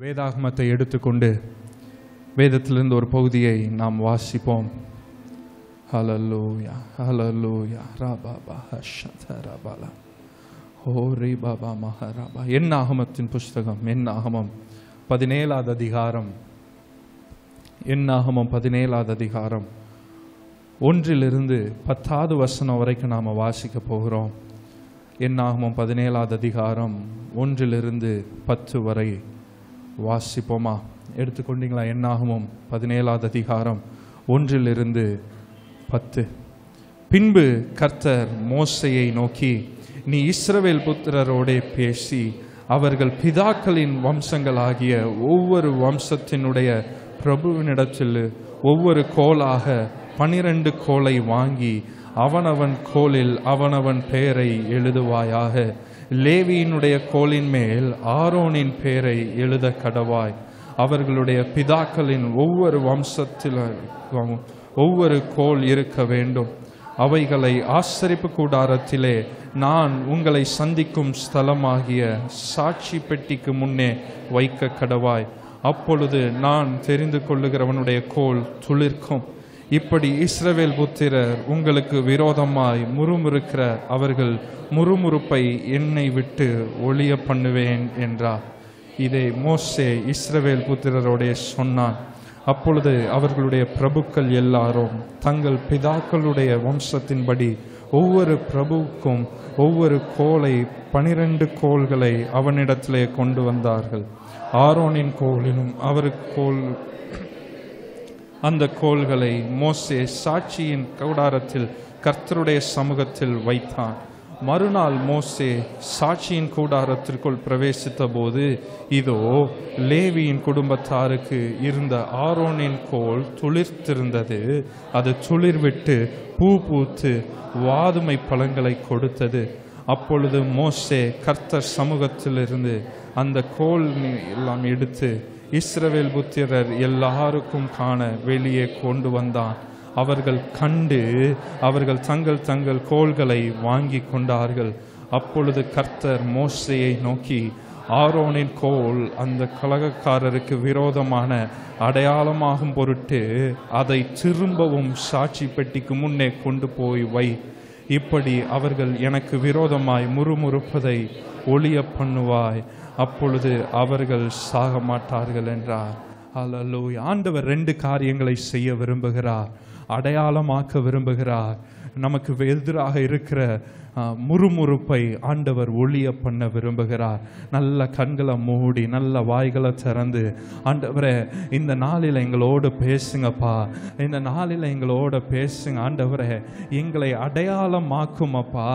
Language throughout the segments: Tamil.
வேதாகமத்தை எடுத்துக்கொண்டு வேதத்திலிருந்து ஒரு பகுதியை நாம் வாசிப்போம். ஹல்லேலூயா ஹல்லேலூயா ரபாபா ஹஷதரபலா ஓரி பாபா மஹரபா. என்னாகமத்தின் புஸ்தகம் என்னாகமம் 17வது அதிகாரம். என்னாகமம் 17வது அதிகாரம் 1 10வது வசனம் வரைக்கும் நாம் வாசிக்க போகிறோம். என்னாகமம் 17வது அதிகாரம் 1 10 வரை வாசிப்போமா? எடுத்துக்கொண்டீங்களா? என்னாகமம் 17வது அதிகாரம் 1 10. பின்பு கர்த்தர் மோசேயை நோக்கி, நீ இஸ்ரவேல் புத்திரரோடே பேசி அவர்கள் பிதாக்களின் வம்சங்களாகிய ஒவ்வொரு வம்சத்தினுடைய பிரபுவினிடத்தில் ஒவ்வொரு கோலாக 12 கோலை வாங்கி அவனவன் கோலில் அவனவன் பெயரை எழுதுவாயாக. லேவியினுடைய கோலின் மேல் ஆரோனின் பெயரை எழுத கடவாய். அவர்களுடைய பிதாக்களின் ஒவ்வொரு வம்சத்தில் ஒவ்வொரு கோல் இருக்க வேண்டும். அவைகளை ஆசரிப்பு கூடாரத்திலே நான் உங்களை சந்திக்கும் ஸ்தலமாகிய சாட்சி பெட்டிக்கு முன்னே வைக்க கடவாய். அப்பொழுது நான் தெரிந்து கொள்ளுகிறவனுடைய கோல் துளிர்க்கும். இப்படி இஸ்ரவேல் புத்திரர் உங்களுக்கு விரோதமாய் முறுமுறுக்கிற அவர்கள் முறுமுறுப்பை என்னை விட்டு ஒழிய பண்ணுவேன் என்றார். இதை மோசே இஸ்ரவேல் புத்திரரோடே சொன்னான். அப்பொழுது அவர்களுடைய பிரபுக்கள் எல்லாரும் தங்கள் பிதாக்களுடைய வம்சத்தின்படி ஒவ்வொரு பிரபுவுக்கும் ஒவ்வொரு கோலை 12 கோல்களை அவனிடத்திலே கொண்டு வந்தார்கள். ஆரோனின் கோலிலும் அவருக்கு கோல் அந்த கோல்களை மோசே சாட்சியின் கூடாரத்தில் கர்த்தருடைய சமூகத்தில் வைத்தான். மறுநாள் மோசே சாட்சியின் கூடாரத்திற்குள் பிரவேசித்த போது இதோ லேவியின் குடும்பத்தாருக்கு இருந்த ஆரோனின் கோல் துளிர்த்திருந்தது. அது துளிர்விட்டு பூ பூத்து வாதுமை பழங்களை கொடுத்தது. அப்பொழுது மோசே கர்த்தர் சமூகத்திலிருந்து அந்த கோல் எல்லாம் எடுத்து இஸ்ரவேல் புத்திரர் எல்லாருக்கும் காண வெளியே கொண்டு வந்தான். அவர்கள் கண்டு அவர்கள் தங்கள் தங்கள் கோல்களை வாங்கி கொண்டார்கள். அப்பொழுது கர்த்தர் மோசேயை நோக்கி, ஆரோனின் கோல் அந்த கலகக்காரருக்கு விரோதமான அடையாளமாகும் பொருட்டு அதை திரும்பவும் சாட்சி பெட்டிக்கு முன்னே கொண்டு போய் வை. இப்படி அவர்கள் எனக்கு விரோதமாய் முறுமுறுப்பதை ஒழிய பண்ணுவாய். அப்பொழுது அவர்கள் சாக மாட்டார்கள் என்றார். அல்லேலூயா. ஆண்டவர் 2 காரியங்களை செய்ய விரும்புகிறார். அடையாளமாக்க விரும்புகிறார். நமக்கு எதிராக இருக்கிற முறுமுறுப்பை ஆண்டவர் ஒழிய பண்ண விரும்புகிறார். நல்ல கண்களை மூடி நல்ல வாய்களை திறந்து, ஆண்டவரே இந்த நாளில் எங்களோடு பேசுங்கப்பா, இந்த நாளில் எங்களோட பேசுங்க ஆண்டவரே, எங்களை அடையாளமாக்கும் அப்பா,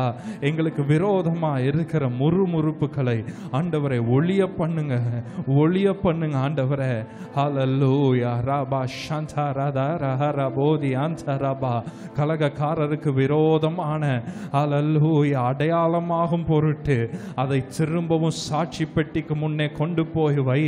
எங்களுக்கு விரோதமாக இருக்கிற முறுமுறுப்புகளை ஆண்டவரை ஒழிய பண்ணுங்க, ஒழிய பண்ணுங்க ஆண்டவரே. ஹல்லேலூயா ரபா ஷந்தா ரதா ரஹரா போதி அந்த ரபா. கலகக்காரருக்கு விரோதமான ஹல்லேலூயா அடையாளமாகும் பொருட்டு அதை திரும்பவும் சாட்சி பெட்டிக்கு முன்னே கொண்டு போய் வை.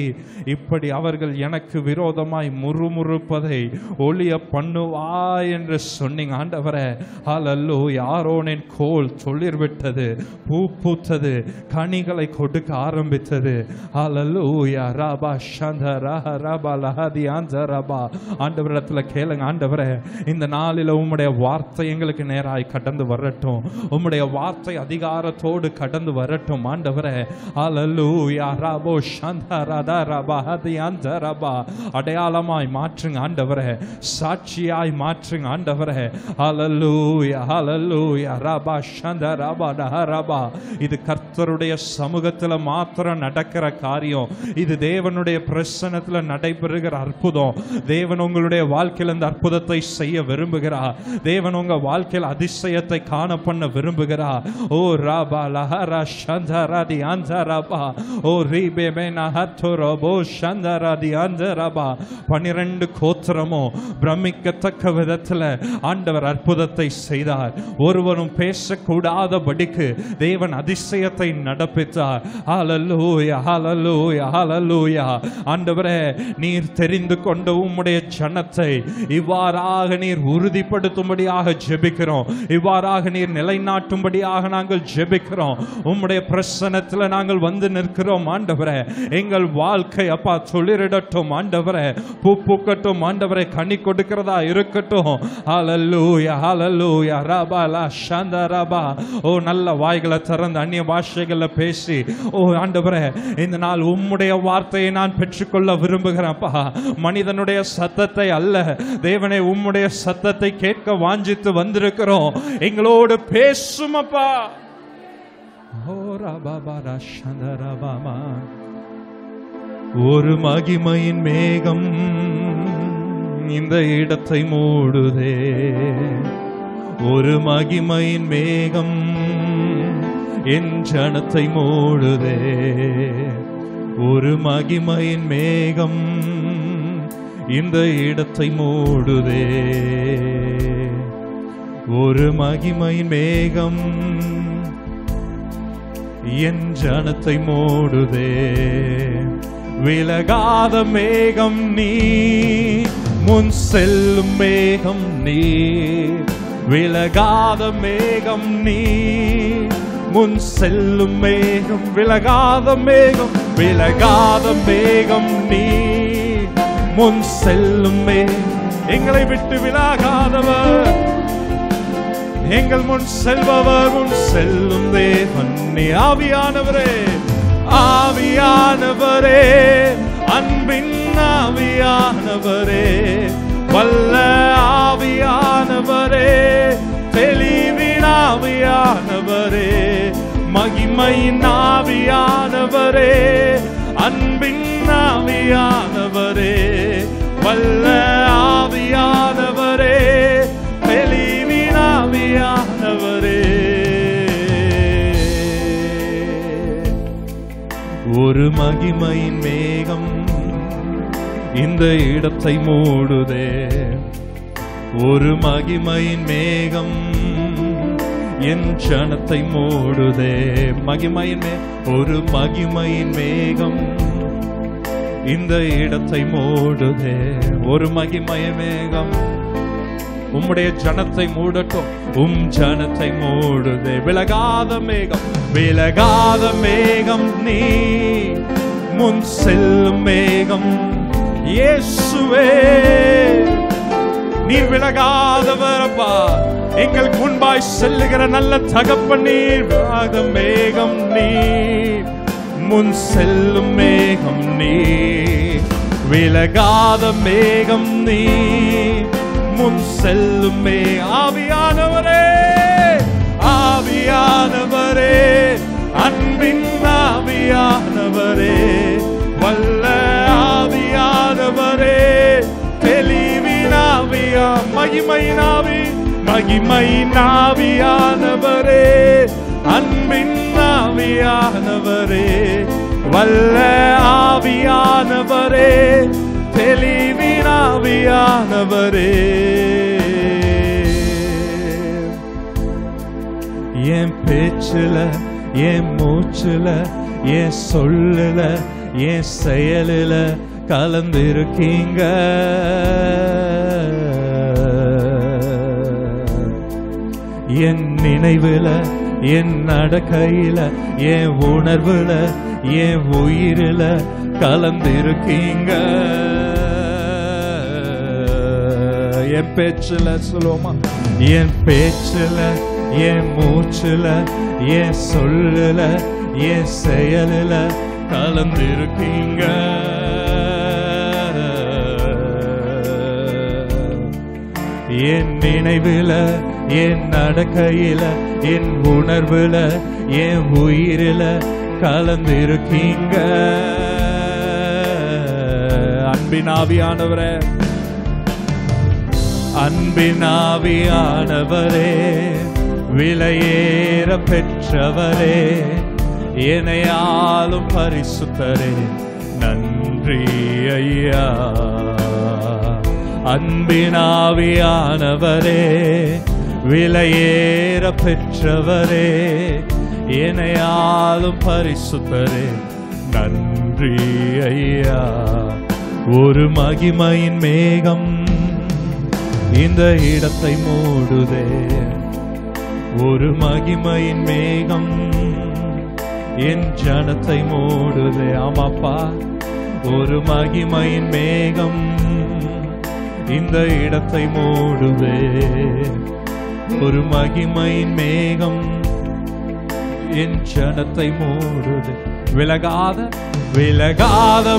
இப்படி அவர்கள் எனக்கு விரோதமாய் முறுமுறுப்பதை ஒழிய பண்ணுவாய் என்று சொன்னீங்க ஆண்டவரே. ஹல்லேலூயா. ஆரோனின் கோல் துளிர்விட்டது, பூ பூத்தது, கனிகளை கொடுக்க ஆரம்பித்தது. ஹல்லேலூயா ரபா ஷந்த ரஹ ரபா லஹதி அந்த ரபா. ஆண்டவரிடத்தில் கேளுங்க, ஆண்டவரே இந்த நாளில் உம்முடைய வார்த்தை எங்களுக்கு நேராய் கடந்து வரட்டும், உம்முடைய வார்த்தை அதிகாரத்தோடு கடந்து வரட்டும் ஆண்டவரே. ஹல்லேலூயா ரபோ ஷந்த ரதா ரபா ஹதி அந்த ரபா. அடையாளமாய் மாற்றுங்க ஆண்டவரே, சாட்சியாய் மாற்றுங்க ஆண்டவரே. ஹல்லேலூயா ஹல்லேலூயா ரபா ஷந்த ரபா டஹ ரபா. இது கர்த்தருடைய சமூகத்தில் மாத்திரம் நடக்கிற காரியம். இது தேவனுடைய பிரசன்னத்தில் நடைபெறுகிற அற்புதம். தேவன் உங்களுடைய வாழ்க்கையில் இந்த அற்புதத்தை செய்ய விரும்புகிறார். தேவன் உங்க வாழ்க்கையில் அதிசயத்தை காண பண்ண விரும்புகிறார். ஓ ராபா லஹரா ஷந்தராதி அந்தரபா. ஓ ரீபே மேனஹத்துரபோ ஷந்தராதி அந்தரபா. 12 கோத்திரமோ பிரமிக்கத்தக்க விதத்தில் ஆண்டவர் அற்புதத்தை செய்தார். ஒருவரும் பேசக்கூடாதபடிக்கு தேவன் அதிசயத்தை நடப்பித்தார். ஹல்லேலூயா ஹல்லேலூயா ஹல்லேலூயா. ஆண்டவரே நீர் தெரிந்து கொண்ட உம்முடைய ஜனத்தை இவ்வாறாக நீர் உறுதிப்படுத்தும்படியாக ஜெபிக்கிறோம். இவ்வாறாக நீர் நிலைநாட்டும் வரும்படியாக நாங்கள் ஜெபிக்கிறோம். உம்முடைய பிரசன்னத்தில் நாங்கள் வந்து நிற்கிறோம் ஆண்டவரே. எங்கள் வாழ்க்கை அப்பா சொல்லிடட்டும் ஆண்டவரே, பூ பூக்கட்டும் ஆண்டவரே, கனி கொடுக்கிறதா இருக்கட்டும். ஹல்லேலூயா ஹல்லேலூயா ரபா லா ஷந்த ரபா. ஓ நல்ல வாய்களை திறந்து அந்நிய பாஷைகளை பேசி ஓ ஆண்டவரே இந்த நாள் உம்முடைய வார்த்தையை நான் பெற்றுக்கொள்ள விரும்புகிறேன்ப்பா. மனிதனுடைய சத்தத்தை அல்ல தேவனே, உம்முடைய சத்தத்தை கேட்க வாஞ்சித்து வந்திருக்கிறோம். எங்களோடு பேசுமப்பா. ஒரு மகிமையின் மேகம் இந்த இடத்தை மூடுதே. ஒரு மகிமையின் மேகம் என் ஜனத்தை மூடுதே. ஒரு மகிமையின் மேகம் இந்த இடத்தை மூடுதே. ஒரு மகிமையின் மேகம் என் ஜனத்தை மூடுதே. விலகாத மேகம் நீ, முன் செல்லும் மேகம் நீ. விலகாத மேகம் நீ, முன் செல்லும் மேகம். விலகாத மேகம், விலகாத மேகம் நீ, முன் செல்லும் மேகம். எங்களை விட்டு விலகாதவர், எங்கள் முன் செல்பவர், முன் செல்லும் தேவன் நீ. ஆவியானவரே, ஆவியானவரே, அன்பின் ஆவியானவரே, வல்ல ஆவியானவரே, தெளிவின் ஆவியானவரே, மகிமையின் ஆவியானவரே, அன்பின் ஆவியானவரே, வல்ல ஆவியானவரே, தெளிவின் ஆவியானவரே. ஒரு மகிமையின் மேகம் இந்த இடத்தை மூடுதே. ஒரு மகிமையின் மேகம் என் ஜனத்தை மூடுதே. மகிமையின் ஒரு மகிமையின் மேகம் இந்த இடத்தை மூடுதே. ஒரு மகிமையின் மேகம் உம்முடைய ஜனத்தை மூடட்டும். ஜனத்தை மூடுதே. விலகாத மேகம், விலகாத மேகம் நீ, முன் செல்லும் மேகம் இயேசுவே. நீர் விலகாதவரப்பா, எங்களுக்கு முன்பாய் செல்லுகிற நல்ல தகப்பன் நீர். விலகாத மேகம் நீ, முன் செல்லும் மேகம் நீ. விலகாத மேகம் நீ, முன் செல்லும் மே. ஆவியானவரே, ஆவியானவரே, அன்பின் ஆவியானவரே, வல்ல ஆவியானவரே, தெளிவின் ஆவியா, மகிமையின் ஆவி, மகிமையின் ஆவியானவரே, அன்பின் ஆவியானவரே, வல்ல ஆவியானவரே, தெளிவின் ஆவியானவரே. என் பேச்சுல, என் மூச்சுல, என் சொல்லுல, என் செயலுல கலந்திருக்கீங்க. என் நினைவுல, என் நடக்கையில, என் உணர்வுல, என் உயிரில கலந்திருக்கீங்க. என் பேச்சுல சொல்லுவோமா, என் பேச்சுல, என் மூச்சுல, என் சொல்லுல, என் செயலுல கலந்திருக்கீங்க. என் நினைவுல, என் நடக்கையில, என் உணர்வுல, என் உயிரில கலந்திருக்கீங்க. அன்பின் ஆவியானவரே, அன்பின் ஆவியானவரே, விலையேற பெற்றவரே, என்னையாலும் பரிசுத்தரே, நன்றி ஐயா. அன்பின் ஆவியானவரே, விலையேற பெற்றவரே, என்னையாலும் பரிசுத்தரே, நன்றி ஐயா. ஒரு மகிமையின் மேகம் இந்த இடத்தை மூடுதே. ஒரு மகிமையின் மேகம் என் ஜனத்தை மூடுதே. ஆமாப்பா, ஒரு மகிமையின் மேகம் இந்த இடத்தை மூடுதே. ஒரு மகிமையின் மேகம் என் ஜனத்தை மூடுதே. விலகாத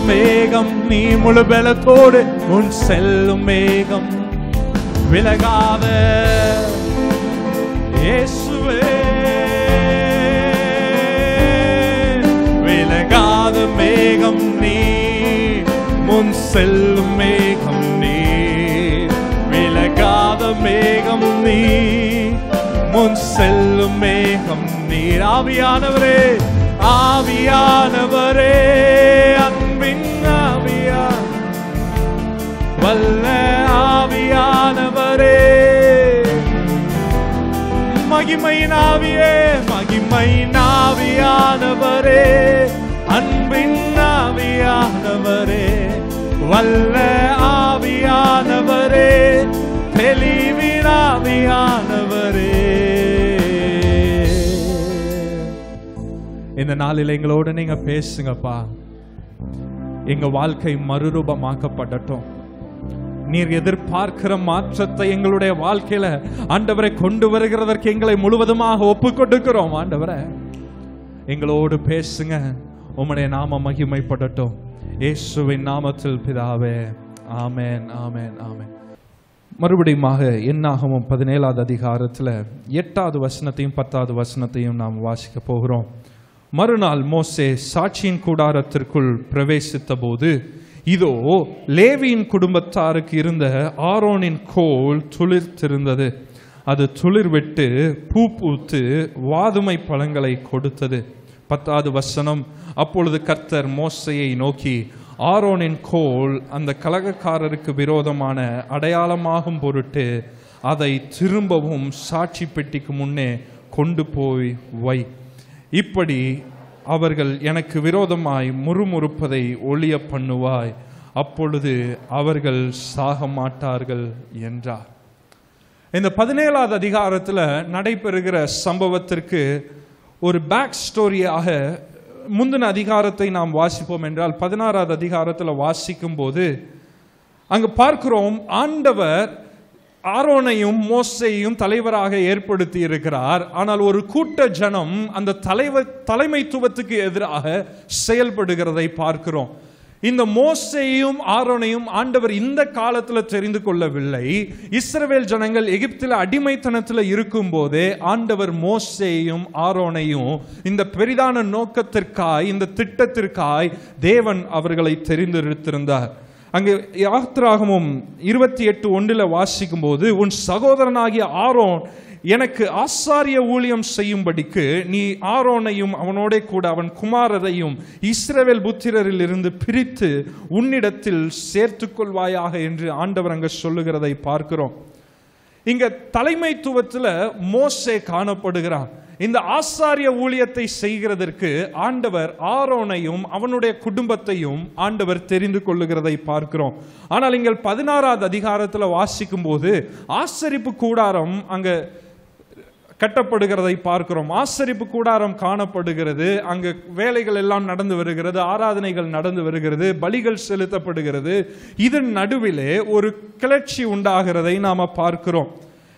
மேகம், நீ முழு பலத்தோடு உன் செல்லும் மேகம். விலகாத இயேசுவே, விலகாத மேகம் நீ, முன் செல்லும் மேகம் நீ. விலகாத மேகம் நீ, முன் செல்லும் மேகம் நீர். ஆவியானவரே, ஆவியானவரே, அன்பின் ஆவியா, வல்ல ஆவியானவரே, மகிமையின் ஆவியே, மகிமையின் ஆவியானவரே, அன்பின் ஆவியானவரே, வல்ல ஆவியானவரே, தெளிவின் ஆவியானவரே. இந்த நாளில் எங்களோட நீங்க பேசுங்கப்பா. எங்க வாழ்க்கை மறுரூபமாக்கப்படட்டும். நீர் எதிர்பார்க்கிற மாற்றத்தை எங்களுடைய வாழ்க்கையில ஆண்டவரை கொண்டு வருகிறதற்கு எங்களை முழுவதுமாக ஒப்பு கொடுக்கிறோம். ஆண்டவரை எங்களோடு பேசுங்க. உம்முடைய நாம மகிமைப்படட்டும். இயேசுவின் நாமத்தில் பிதாவே, ஆமென், ஆமென், ஆமென். மறுபடியுமாக என்னாகமம் 17வது அதிகாரத்தில் 8வது வசனத்தையும் 10வது வசனத்தையும் நாம் வாசிக்க போகிறோம். மறுநாள் மோசே சாட்சியின் கூடாரத்திற்குள் பிரவேசித்த போது, இதோ லேவியின் குடும்பத்தாருக்கு இருந்த ஆரோனின் கோல் துளிர்த்திருந்தது. அது துளிர்விட்டு பூ பூத்து வாதுமை பழங்களை கொடுத்தது. 10வது வசனம், அப்பொழுது கர்த்தர் மோசேயை நோக்கி, ஆரோனின் கோல் அந்த கலகக்காரருக்கு விரோதமான அடையாளமாகும் பொருட்டு அதை திரும்பவும் சாட்சி பெட்டிக்கு முன்னே கொண்டு போய் வை. இப்படி அவர்கள் எனக்கு விரோதமாய் முறுமுறுப்பதை ஒழிய பண்ணுவாய், அப்பொழுது அவர்கள் சாக மாட்டார்கள் என்றார். இந்த 17வது அதிகாரத்தில் நடைபெறுகிற சம்பவத்திற்கு ஒரு பேக் ஸ்டோரியாக முந்தின அதிகாரத்தை நாம் வாசிப்போம் என்றால் 16வது அதிகாரத்தில் வாசிக்கும் போது அங்கு பார்க்கிறோம், ஆண்டவர் ஆரோனையும் மோசேயையும் தலைவராக ஏற்படுத்தி இருக்கிறார். ஆனால் ஒரு கூட்ட ஜனம் அந்த தலைமைத்துவத்துக்கு எதிராக செயல்படுகிறதை பார்க்கிறோம். இந்த மோசேயையும் ஆரோனையும் ஆண்டவர் இந்த காலத்தில் தெரிந்து கொள்ளவில்லை. இஸ்ரவேல் ஜனங்கள் எகிப்தில் அடிமைத்தனத்தில் இருக்கும் போதே ஆண்டவர் மோசேயையும் ஆரோனையும் இந்த பெரிதான நோக்கத்திற்காய், இந்த திட்டத்திற்காய் தேவன் அவர்களை தெரிந்தெடுத்திருந்தார். அங்கு யாத்திராகமம் 28:1 வாசிக்கும் போது, உன் சகோதரனாகிய ஆரோன் எனக்கு ஆசாரிய ஊழியம் செய்யும்படிக்கு நீ ஆரோனையும் அவனோட கூட அவன் குமாரரையும் இஸ்ரவேல் புத்திரரில் இருந்து பிரித்து உன்னிடத்தில் சேர்த்து கொள்வாயாக என்று ஆண்டவர் அங்கு சொல்லுகிறதை பார்க்கிறோம். இங்க தலைமைத்துவத்தில் மோசே காணப்படுகிறான். இந்த ஆசாரிய ஊழியத்தை செய்கிறதற்கு ஆண்டவர் ஆரோனையும் அவனுடைய குடும்பத்தையும் ஆண்டவர் தெரிந்து கொள்ளுகிறதை பார்க்கிறோம். ஆனால் இங்கே 16வது அதிகாரத்தில் வாசிக்கும் போது ஆசரிப்பு கூடாரம் அங்க கட்டப்படுகிறதை பார்க்கிறோம். ஆசரிப்பு கூடாரம் காணப்படுகிறது. அங்கு வேலைகள் எல்லாம் நடந்து வருகிறது, ஆராதனைகள் நடந்து வருகிறது, பலிகள் செலுத்தப்படுகிறது. இதன் நடுவிலே ஒரு கிளர்ச்சி உண்டாகிறதை நாம பார்க்கிறோம்.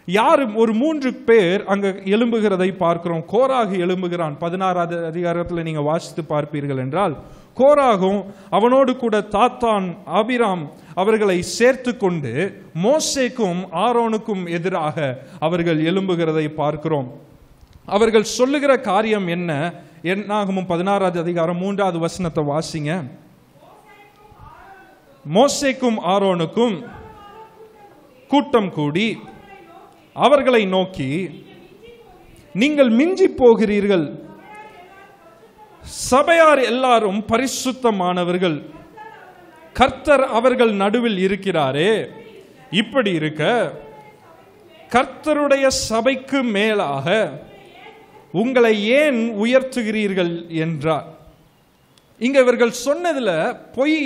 யாரும் ஒரு 3 பேர் அங்க எழும்புகிறதை பார்க்கிறோம். கோராகு எழும்புகிறான். 16வது அதிகாரத்தில் நீங்க வாசித்து பார்ப்பீர்கள் என்றால், கோராகும் அவனோடு கூட தாத்தான், ஆபிராம் அவர்களை சேர்த்து கொண்டு மோசேக்கும் ஆரோனுக்கும் எதிராக அவர்கள் எழும்புகிறதை பார்க்கிறோம். அவர்கள் சொல்லுகிற காரியம் என்ன? என்னாகமம் 16வது அதிகாரம் 3வது வசனத்தை வாசிங்க. மோசேக்கும் ஆரோனுக்கும் கூட்டம் கூடி அவர்களை நோக்கி, நீங்கள் மிஞ்சி போகிறீர்கள், சபையார் எல்லாரும் பரிசுத்தமானவர்கள், கர்த்தர் அவர்கள் நடுவில் இருக்கிறாரே, இப்படி இருக்க கர்த்தருடைய சபைக்கு மேலாக உங்களை ஏன் உயர்த்துகிறீர்கள் என்றார். இங்க இவர்கள் சொன்னதுல பொய்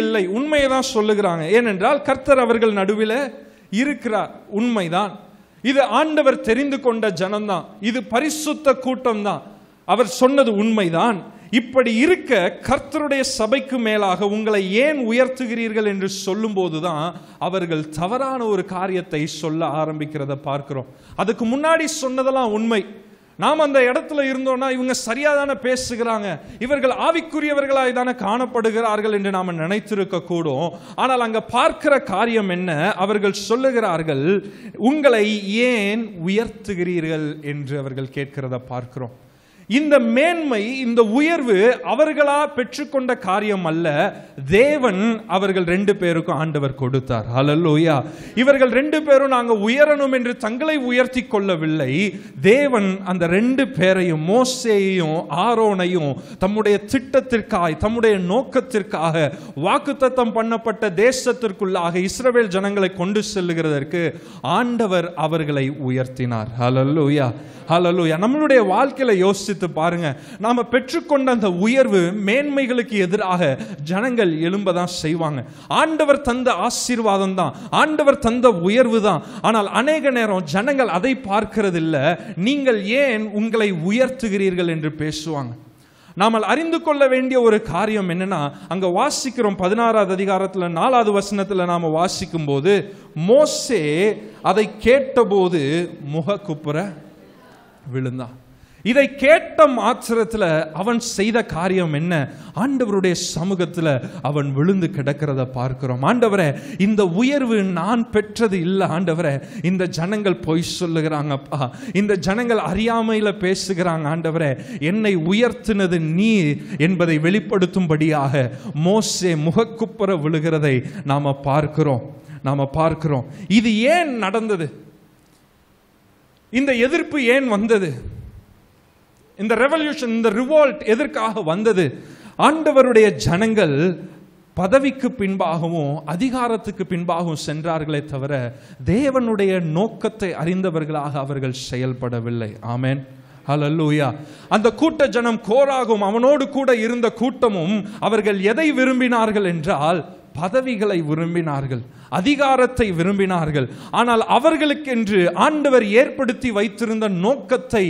இல்லை, உண்மையை தான் சொல்லுகிறாங்க. ஏனென்றால் கர்த்தர் அவர்கள் நடுவில் இருக்கிறார், உண்மைதான். இது ஆண்டவர் தெரிந்து கொண்ட ஜனம்தான், இது பரிசுத்த கூட்டம் தான், அவர் சொன்னது உண்மைதான். இப்படி இருக்க கர்த்தருடைய சபைக்கு மேலாக உங்களை ஏன் உயர்த்துகிறீர்கள் என்று சொல்லும் போதுதான் அவர்கள் தவறான ஒரு காரியத்தை சொல்ல ஆரம்பிக்கிறத பார்க்கிறோம். அதுக்கு முன்னாடி சொன்னதெல்லாம் உண்மை. நாம் அந்த இடத்துல இருந்தோம்னா இவங்க சரியாதான பேசுகிறாங்க, இவர்கள் ஆவிக்குரியவர்களாய் தானே காணப்படுகிறார்கள் என்று நாம நினைத்திருக்க கூடும். ஆனால் அங்க பார்க்கிற காரியம் என்ன? அவர்கள் சொல்லுகிறார்கள், உங்களை ஏன் உயர்த்துகிறீர்கள் என்று அவர்கள் கேட்கிறத பார்க்கிறோம். இந்த மேன்மை, இந்த உயர்வு அவர்களா பெற்றுக்கொண்ட காரியம் அல்ல, தேவன் அவர்கள் 2 பேருக்கும் ஆண்டவர் கொடுத்தார். ஹல்லேலூயா. இவர்கள் 2 பேரும் நாங்க உயரணும் என்று தங்களை உயர்த்தி கொள்ளவில்லை. தேவன் அந்த 2 பேரையும், மோசேயையும் ஆரோனையும், தம்முடைய திட்டத்திற்காக, தம்முடைய நோக்கத்திற்காக, வாக்குத்தத்தம் பண்ணப்பட்ட தேசத்திற்குள்ளாக இஸ்ரவேல் ஜனங்களை கொண்டு செல்லுகிறதற்கு ஆண்டவர் அவர்களை உயர்த்தினார். ஹல்லேலூயா, ஹல்லேலூயா. நம்மளுடைய வாழ்க்கையில யோசித்து பாருங்க, நாம பெற்றுக்கொண்ட அந்த உயர்வு, மேன்மைகளுக்கு எதிராக ஜனங்கள் எழும்பதான் செய்வாங்க. ஆண்டவர் தந்த ஆசீர்வாதம் தான், ஆண்டவர் தந்த உயர்வு தான். ஆனால் அநேக நேரம் ஜனங்கள் அதை பார்க்கிறது இல்ல. நீங்கள் ஏன் உங்களை உயர்த்துகிறீர்கள் என்று பேசுவாங்க. நாம் அறிந்து கொள்ள வேண்டிய ஒரு காரியம் என்னன்னா, அங்க வாசிக்கிறோம் 16வது அதிகாரத்துல 4வது வசனத்துல நாம வாசிக்கும் போது, மோசே அதை கேட்டபோது முகக்குப்புற விழுந்தான். இதை கேட்ட மாத்திரத்தில் அவன் செய்த காரியம் என்ன? ஆண்டவருடைய சமூகத்தில் அவன் விழுந்து கிடக்கிறத பார்க்கிறோம். ஆண்டவரே, இந்த உயர்வு நான் பெற்றது இல்லை ஆண்டவரே, இந்த ஜனங்கள் பொய் சொல்லுகிறாங்கப்பா, இந்த ஜனங்கள் அறியாமையில பேசுகிறாங்க ஆண்டவரே, என்னை உயர்த்தினது நீ என்பதை வெளிப்படுத்தும்படியாக மோசே முகக்குப்புற விழுகிறதை நாம பார்க்கிறோம். இது ஏன் நடந்தது? இந்த எதிர்ப்பு ஏன் வந்தது? இந்த ரெவல்யூஷன், இந்த ரிவோல்ட் எதற்காக வந்தது? ஆண்டவருடைய ஜனங்கள் பதவிக்கு பின்பாகவும் அதிகாரத்துக்கு பின்பாகவும் சென்றார்களே தவிர தேவனுடைய நோக்கத்தை அறிந்தவர்களாக அவர்கள் செயல்படவில்லை. ஆமென், ஹல்லேலூயா. அந்த கூட்ட ஜனம், கோராகும் அவனோடு கூட இருந்த கூட்டமும், அவர்கள் எதை விரும்பினார்கள் என்றால் பதவிகளை விரும்பினார்கள், அதிகாரத்தை விரும்பினார்கள். ஆனால் அவர்களுக்கென்று ஆண்டவர் ஏற்படுத்தி வைத்திருந்த நோக்கத்தை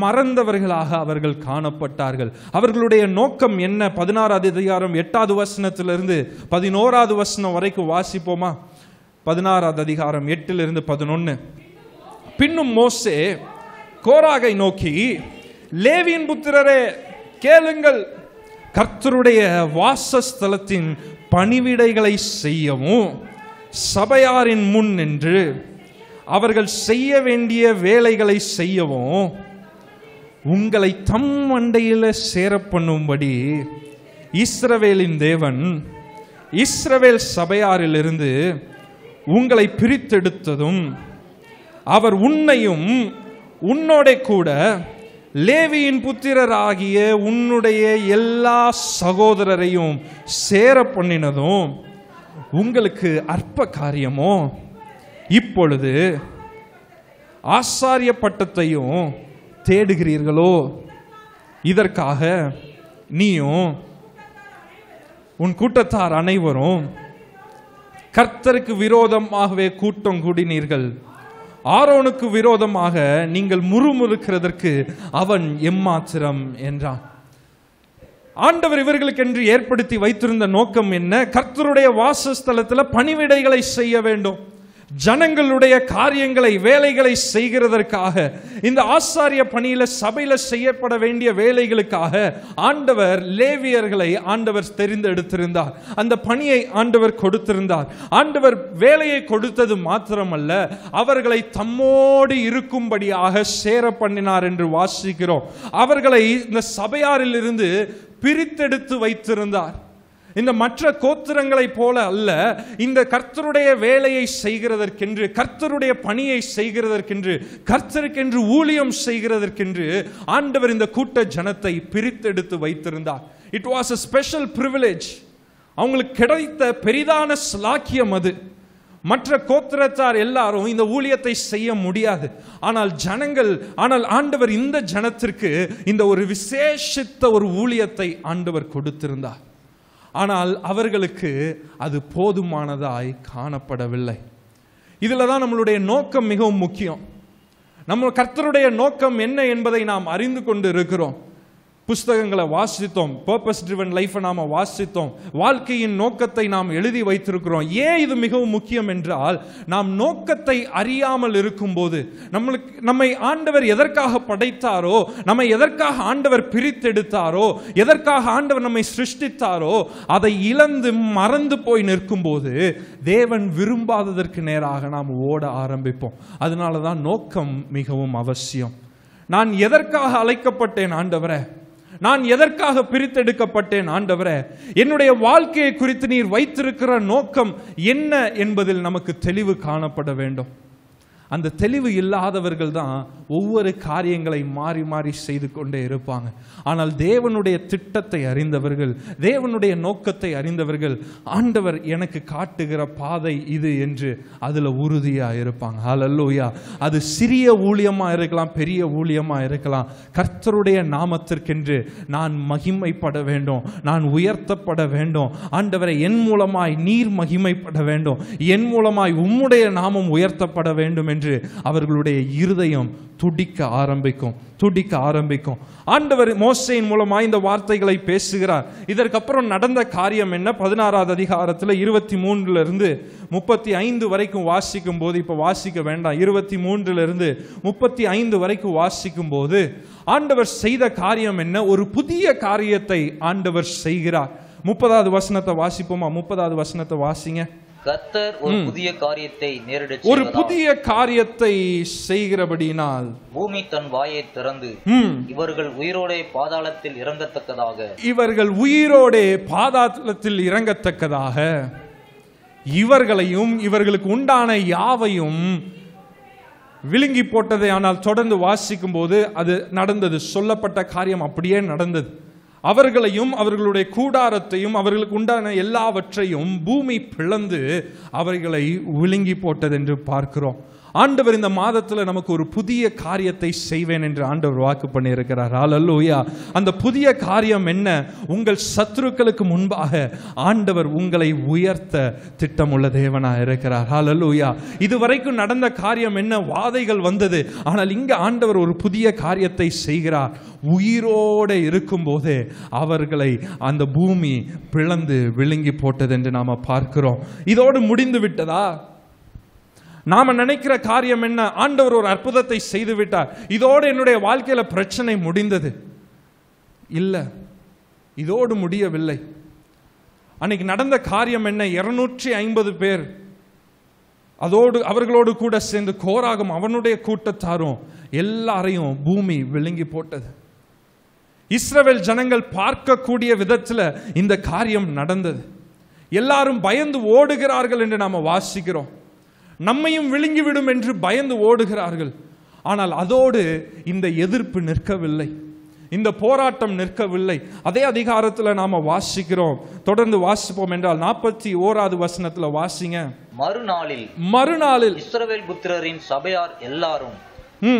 மறந்தவர்களாக அவர்கள் காணப்பட்டார்கள். அவர்களுடைய நோக்கம் என்ன? 16வது அதிகாரம் 8வது வசனத்திலிருந்து 11வது வசனம் வரைக்கும் வாசிப்போமா? 16வது அதிகாரம் 8லிருந்து 11. பின்னும் மோசே கோராகை நோக்கி, லேவியின் புத்திரரே கேளுங்கள், கர்த்தருடைய வாசஸ்தலத்தின் பணிவிடைகளை செய்யவும் சபையாரின் முன் நின்று அவர்கள் செய்ய வேண்டிய வேலைகளை செய்யவும் உங்களை தம் மண்டையில் சேர பண்ணும்படி இஸ்ரவேலின் தேவன் இஸ்ரவேல் சபையாரிலிருந்து உங்களை பிரித்தெடுத்ததும், அவர் உன்னையும் உன்னோட கூட லேவியின் புத்திரராகிய உன்னுடைய எல்லா சகோதரரையும் சேர பண்ணினதும் உங்களுக்கு அற்ப காரியமோ? இப்பொழுது ஆசாரிய பட்டத்தையும் தேடுகிறீர்களோ? இதற்காக நீயும் உன் கூட்டத்தார் அனைவரும் கர்த்தருக்கு விரோதமாகவே கூட்டம் கூடினீர்கள். ஆரோனுக்கு விரோதமாக நீங்கள் முறுமுறுக்கிறதற்கு அவன் எம்மாத்திரம் என்றான். ஆண்டவர் இவர்களுக்கென்று ஏற்படுத்தி வைத்திருந்த நோக்கம் என்ன? கர்த்தருடைய வாசஸ்தலத்தில் பணிவிடைகளை செய்ய வேண்டும். ஜனங்களுடைய காரியங்களை, வேலைகளை செய்கிறதற்காக, இந்த ஆசாரிய பணியில சபையில செய்யப்பட வேண்டிய வேலைகளுக்காக ஆண்டவர் லேவியர்களை ஆண்டவர் தெரிந்தெடுத்திருந்தார். அந்த பணியை ஆண்டவர் கொடுத்திருந்தார். ஆண்டவர் வேலையை கொடுத்தது மாத்திரமல்ல, அவர்களை தம்மோடு இருக்கும்படியாக சேர பண்ணினார் என்று வாசிக்கிறோம். அவர்களை இந்த சபையாரில் இருந்து பிரித்தெடுத்து வைத்திருந்தார். இந்த மற்ற கோத்திரங்களை போல அல்ல, இந்த கர்த்தருடைய வேலையை செய்கிறதற்கென்று, கர்த்தருடைய பணியை செய்கிறதற்கென்று, கர்த்தருக்கென்று ஊழியம் செய்கிறதற்கென்று ஆண்டவர் இந்த கூட்ட ஜனத்தை பிரித்தெடுத்து வைத்திருந்தார். It was a special privilege. அவங்களுக்கு கிடைத்த பெரிதான ஸ்லாக்கியம் அது. மற்ற கோத்திரத்தார் எல்லாரும் இந்த ஊழியத்தை செய்ய முடியாது. ஆனால் ஆண்டவர் இந்த ஜனத்திற்கு இந்த ஒரு விசேஷித்த ஒரு ஊழியத்தை ஆண்டவர் கொடுத்திருந்தார். ஆனால் அவர்களுக்கு அது போதுமானதாய் காணப்படவில்லை. இதில் தான் நம்மளுடைய நோக்கம் மிகவும் முக்கியம். நம்ம கர்த்தருடைய நோக்கம் என்ன என்பதை நாம் அறிந்து கொண்டு இருக்கிறோம். புஸ்தகங்களை வாசித்தோம், பர்பஸ் ட்ரிவன் லைஃபை நாம் வாசித்தோம், வாழ்க்கையின் நோக்கத்தை நாம் எழுதி வைத்திருக்கிறோம். ஏன் இது மிகவும் முக்கியம் என்றால், நாம் நோக்கத்தை அறியாமல் இருக்கும்போது, நம்மை ஆண்டவர் எதற்காக படைத்தாரோ, நம்மை எதற்காக ஆண்டவர் பிரித்தெடுத்தாரோ, எதற்காக ஆண்டவர் நம்மை சிருஷ்டித்தாரோ, அதை இழந்து மறந்து போய் நிற்கும்போது தேவன் விரும்பாததற்கு நேராக நாம் ஓட ஆரம்பிப்போம். அதனால தான் நோக்கம் மிகவும் அவசியம். நான் எதற்காக அழைக்கப்பட்டேன் ஆண்டவரே, நான் எதற்காக பிரித்தெடுக்கப்பட்டேன் ஆண்டவரே, என்னுடைய வாழ்க்கையை குறித்து நீர் வைத்திருக்கிற நோக்கம் என்ன என்பதில் நமக்கு தெளிவு காணப்பட வேண்டும். அந்த தெளிவு இல்லாதவர்கள் தான் ஒவ்வொரு காரியங்களை மாறி மாறி செய்து கொண்டே இருப்பாங்க. ஆனால் தேவனுடைய திட்டத்தை அறிந்தவர்கள், தேவனுடைய நோக்கத்தை அறிந்தவர்கள், ஆண்டவர் எனக்கு காட்டுகிற பாதை இது என்று அதில் உறுதியாக இருப்பாங்க. ஹல்லேலூயா. அது சிறிய ஊழியமாக இருக்கலாம், பெரிய ஊழியமாக இருக்கலாம். கர்த்தருடைய நாமத்திற்கென்று நான் மகிமைப்பட வேண்டும், நான் உயர்த்தப்பட வேண்டும். ஆண்டவரை என் மூலமாய் நீர் மகிமைப்பட வேண்டும், என் மூலமாய் உம்முடைய நாமம் உயர்த்தப்பட வேண்டும் என்று அவர்களுடைய இருதயம் துடிக்க ஆரம்பிக்கும். ஆண்டவர் மோசேயின் மூலமாய் இந்த வார்த்தைகளை பேசுகிறார். இதற்கப்புறம் நடந்த காரியம் என்ன? 16வது அதிகாரத்தில் 23 35 வரைக்கும் வாசிக்கும் போது, இப்ப வாசிக்க வேண்டாம், 23 35 வரைக்கும் வாசிக்கும் போது ஆண்டவர் செய்த காரியம் என்ன? ஒரு புதிய காரியத்தை ஆண்டவர் செய்கிறார். 30வது வசனத்தை வாசிப்போமா? 30வது வசனத்தை வாசிங்க. கர்த்தர் ஒரு புதிய காரியத்தை நேரிடச் ஒரு புதிய காரியத்தை செய்கிறபடியினால் பூமி தன் வாயை திறந்து இவர்கள் உயிரோடே பாதாளத்தில் இறங்கத்தக்கதாக இவர்களையும் இவர்களுக்கு உண்டான யாவையும் விழுங்கி போட்டதை. ஆனால் தொடர்ந்து வாசிக்கும் போது அது நடந்தது, சொல்லப்பட்ட காரியம் அப்படியே நடந்தது. அவர்களையும் அவர்களுடைய கூடாரத்தையும் அவர்களுக்கு உண்டான எல்லாவற்றையும் பூமி பிளந்து அவர்களை விழுங்கி போட்டது என்று பார்க்கிறோம். ஆண்டவர் இந்த மாதத்தில் நமக்கு ஒரு புதிய காரியத்தை செய்வேன் என்று ஆண்டவர் வாக்கு பண்ணியிருக்கிறார். ஹல்லேலூயா. அந்த புதிய காரியம் என்ன? உங்கள் சத்துருக்களுக்கு முன்பாக ஆண்டவர் உங்களை உயர்த்த திட்டமுள்ள தேவனாக இருக்கிறார். ஹல்லேலூயா. இதுவரைக்கும் நடந்த காரியம் என்ன? வாதைகள் வந்தது. ஆனால் இங்க ஆண்டவர் ஒரு புதிய காரியத்தை செய்கிறார். உயிரோடு இருக்கும் போதே அவர்களை அந்த பூமி பிளந்து விழுங்கி போட்டது என்று நாம பார்க்கிறோம். இதோடு முடிந்து விட்டதா? நாம நினைக்கிற காரியம் என்ன? ஆண்டவர் ஒரு அற்புதத்தை செய்து விட்டார், இதோடு என்னுடைய வாழ்க்கையில பிரச்சனை முடிந்தது. இல்ல, இதோடு முடியவில்லை. அன்னைக்கு நடந்த காரியம் என்ன? 250 பேர் அவர்களோடு கூட சேர்ந்து கோராகும் அவனுடைய கூட்டத்தாரும் எல்லாரையும் பூமி விழுங்கி போட்டது. இஸ்ரவேல் ஜனங்கள் பார்க்கக்கூடிய விதத்தில் இந்த காரியம் நடந்தது. எல்லாரும் பயந்து ஓடுகிறார்கள் என்று நாம வாசிக்கிறோம். நம்மையும் விழுங்கிவிடும் என்று பயந்து ஓடுகிறார்கள். ஆனால் அதோடு இந்த எதிர்ப்பு நிற்கவில்லை, இந்த போராட்டம் நிற்கவில்லை. அதே அதிகாரத்தில் நாம வாசிக்கிறோம். தொடர்ந்து வாசிப்போம் என்றால் 41வது வசனத்துல வாசிங்க. மறுநாளில் இஸ்ரவேல் புத்திரரின் சபையார் எல்லாரும்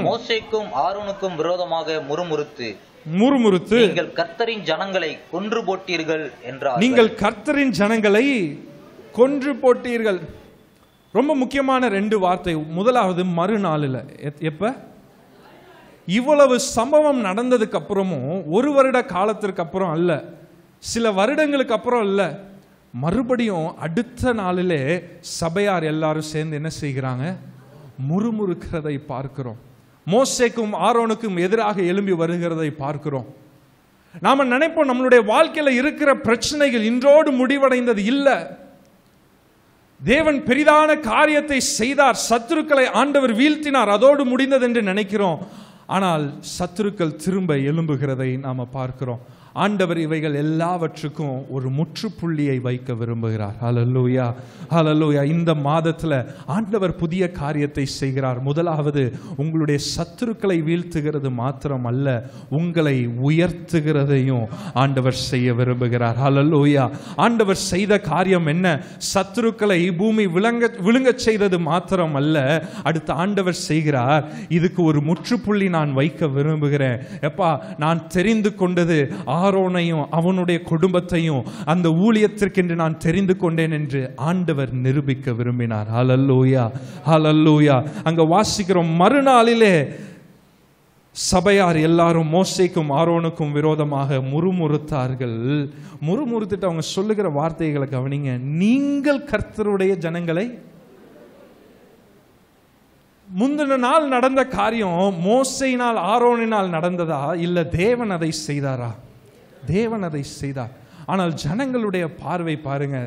மோசேக்கும் ஆரோனுக்கும் விரோதமாக முறுமுறுத்து நீங்கள் கர்த்தரின் ஜனங்களை கொன்று போட்டீர்கள் என்றார். நீங்கள் கர்த்தரின் ஜனங்களை கொன்று போட்டீர்கள். ரொம்ப முக்கியமான 2 வார்த்தை. முதலாவது மறுநாளில். எப்ப? இவ்வளவு சம்பவம் நடந்ததுக்கு அப்புறமும், 1 வருட காலத்திற்கு அப்புறம் அல்ல, சில வருடங்களுக்கு அப்புறம் அல்ல, மறுபடியும் அடுத்த நாளிலே சபையார் எல்லாரும் சேர்ந்து என்ன செய்கிறாங்க? முறுமுறுக்கிறதை பார்க்கிறோம். மோசேக்கும் ஆரோனுக்கும் எதிராக எழும்பி வருகிறதை பார்க்கிறோம். நாம நினைப்போம் நம்மளுடைய வாழ்க்கையில இருக்கிற பிரச்சனைகள் இன்றோடு முடிவடைந்தது. இல்ல, தேவன் பெரிதான காரியத்தை செய்தார், சத்துருக்களை ஆண்டவர் வீழ்த்தினார், அதோடு முடிந்தது என்று நினைக்கிறோம். ஆனால் சத்துருக்கள் திரும்ப எழும்புகிறதை நாம பார்க்கிறோம். ஆண்டவர் இவைகள் எல்லாவற்றுக்கும் ஒரு முற்றுப்புள்ளியை வைக்க விரும்புகிறார். ஹல்லேலூயா, ஹல்லேலூயா. இந்த மாதத்தில் ஆண்டவர் புதிய காரியத்தை செய்கிறார். முதலாவது, உங்களுடைய சத்துருக்களை வீழ்த்துகிறது மாத்திரம் அல்ல, உங்களை உயர்த்துகிறதையும் ஆண்டவர் செய்ய விரும்புகிறார். ஹல்லேலூயா. ஆண்டவர் செய்த காரியம் என்ன? சத்துருக்களை பூமி விழுங்க செய்தது மாத்திரம் அல்ல, அடுத்த ஆண்டவர் செய்கிறார், இதுக்கு ஒரு முற்றுப்புள்ளி நான் வைக்க விரும்புகிறேன். எப்பா, நான் தெரிந்து கொண்டது ஆரோனையும் அவனுடைய குடும்பத்தையும் அந்த ஊழியத்திற்கென்று நான் தெரிந்து கொண்டேன் என்று ஆண்டவர் நிரூபிக்க விரும்பினார். ஹல்லேலூயா, ஹல்லேலூயா. அங்க வாசிக்கிறோம், மறுநாளிலே சபையார் எல்லாரும் மோசேக்கும் ஆரோனுக்கும் விரோதமாக முறுமுறுத்தார்கள். முறுமுறுத்துட்டு அவங்க சொல்லுகிற வார்த்தைகளை கவனிங்க. நீங்கள் கர்த்தருடைய ஜனங்களை, முந்தின நாள் நடந்த காரியம் மோசேயினால் ஆரோனினால் நடந்ததா இல்ல தேவன் அதை செய்தாரா? தேவன் அதை செய்தார். ஆனால் ஜனங்களுடைய பார்வை பாருங்க,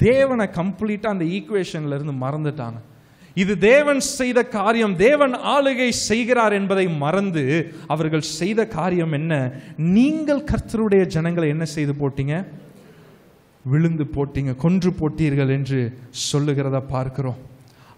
தேவனை கம்ப்ளீட்டா அந்த ஈக்குவேஷன்ல இருந்து மறந்துட்டாங்க. இது தேவன் செய்த காரியம், தேவன் ஆளுகை செய்கிறார் என்பதை மறந்து அவர்கள் செய்த காரியம் என்ன? நீங்கள் கர்த்தருடைய ஜனங்களை என்ன செய்து போட்டீங்க? விழுந்து போட்டீங்க, கொன்று போட்டீர்கள் என்று சொல்லுகிறத பார்க்கிறோம்.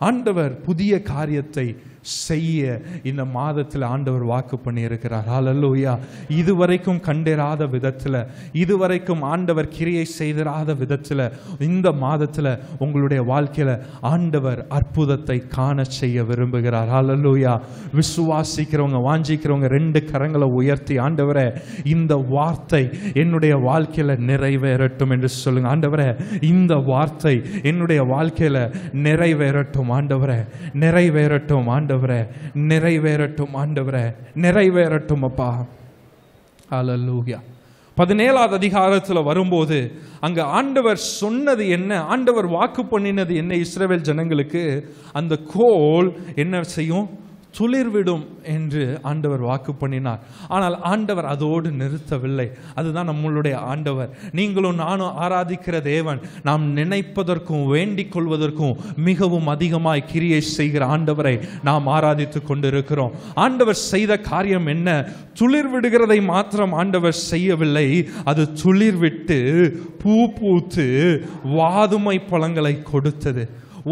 ஆண்டவர் புதிய காரியத்தை செய்ய இந்த மாதத்தில் ஆண்டவர் வாக்கு பண்ணி இருக்கிறார். ஹல்லேலூயா. இதுவரைக்கும் கண்டிராத விதத்தில், இதுவரைக்கும் ஆண்டவர் கிரியை செய்திராத விதத்தில் இந்த மாதத்தில் உங்களுடைய வாழ்க்கையில ஆண்டவர் அற்புதத்தை காண செய்ய விரும்புகிறார். ஹல்லேலூயா. விசுவாசிக்கிறவங்க, வாஞ்சிக்கிறவங்க 2 கரங்களை உயர்த்தி, ஆண்டவரே இந்த வார்த்தை என்னுடைய வாழ்க்கையில நிறைவேறட்டும் என்று சொல்லுங்க. ஆண்டவரே இந்த வார்த்தை என்னுடைய வாழ்க்கையில நிறைவேறட்டும் ஆண்டவரே, நிறைவேறட்டும் ஆண்டவரே, நிறைவேறட்டும் ஆண்டவரே, நிறைவேறட்டும் அப்பா. ஹல்லேலூயா. 17வது அதிகாரத்தில் வரும்போது அங்க ஆண்டவர் சொன்னது என்ன, ஆண்டவர் வாக்கு பண்ணினது என்ன இஸ்ரவேல் ஜனங்களுக்கு? அந்த கோல் என்ன செய்யும்? துளிர்விடும் என்று ஆண்டவர் வாக்கு பண்ணினார். ஆனால் ஆண்டவர் அதோடு நிறுத்தவில்லை. அதுதான் நம்மளுடைய ஆண்டவர். நீங்களும் நானும் ஆராதிக்கிற தேவன் நாம் நினைப்பதற்கும் வேண்டிக் கொள்வதற்கும் மிகவும் அதிகமாய் கிரியை செய்கிற ஆண்டவரை நாம் ஆராதித்துக் கொண்டிருக்கிறோம். ஆண்டவர் செய்த காரியம் என்ன? துளிர் விடுகிறதை மாத்திரம் ஆண்டவர் செய்யவில்லை, அது துளிர்விட்டு பூ பூத்து வாதுமை பழங்களை கொடுத்தது.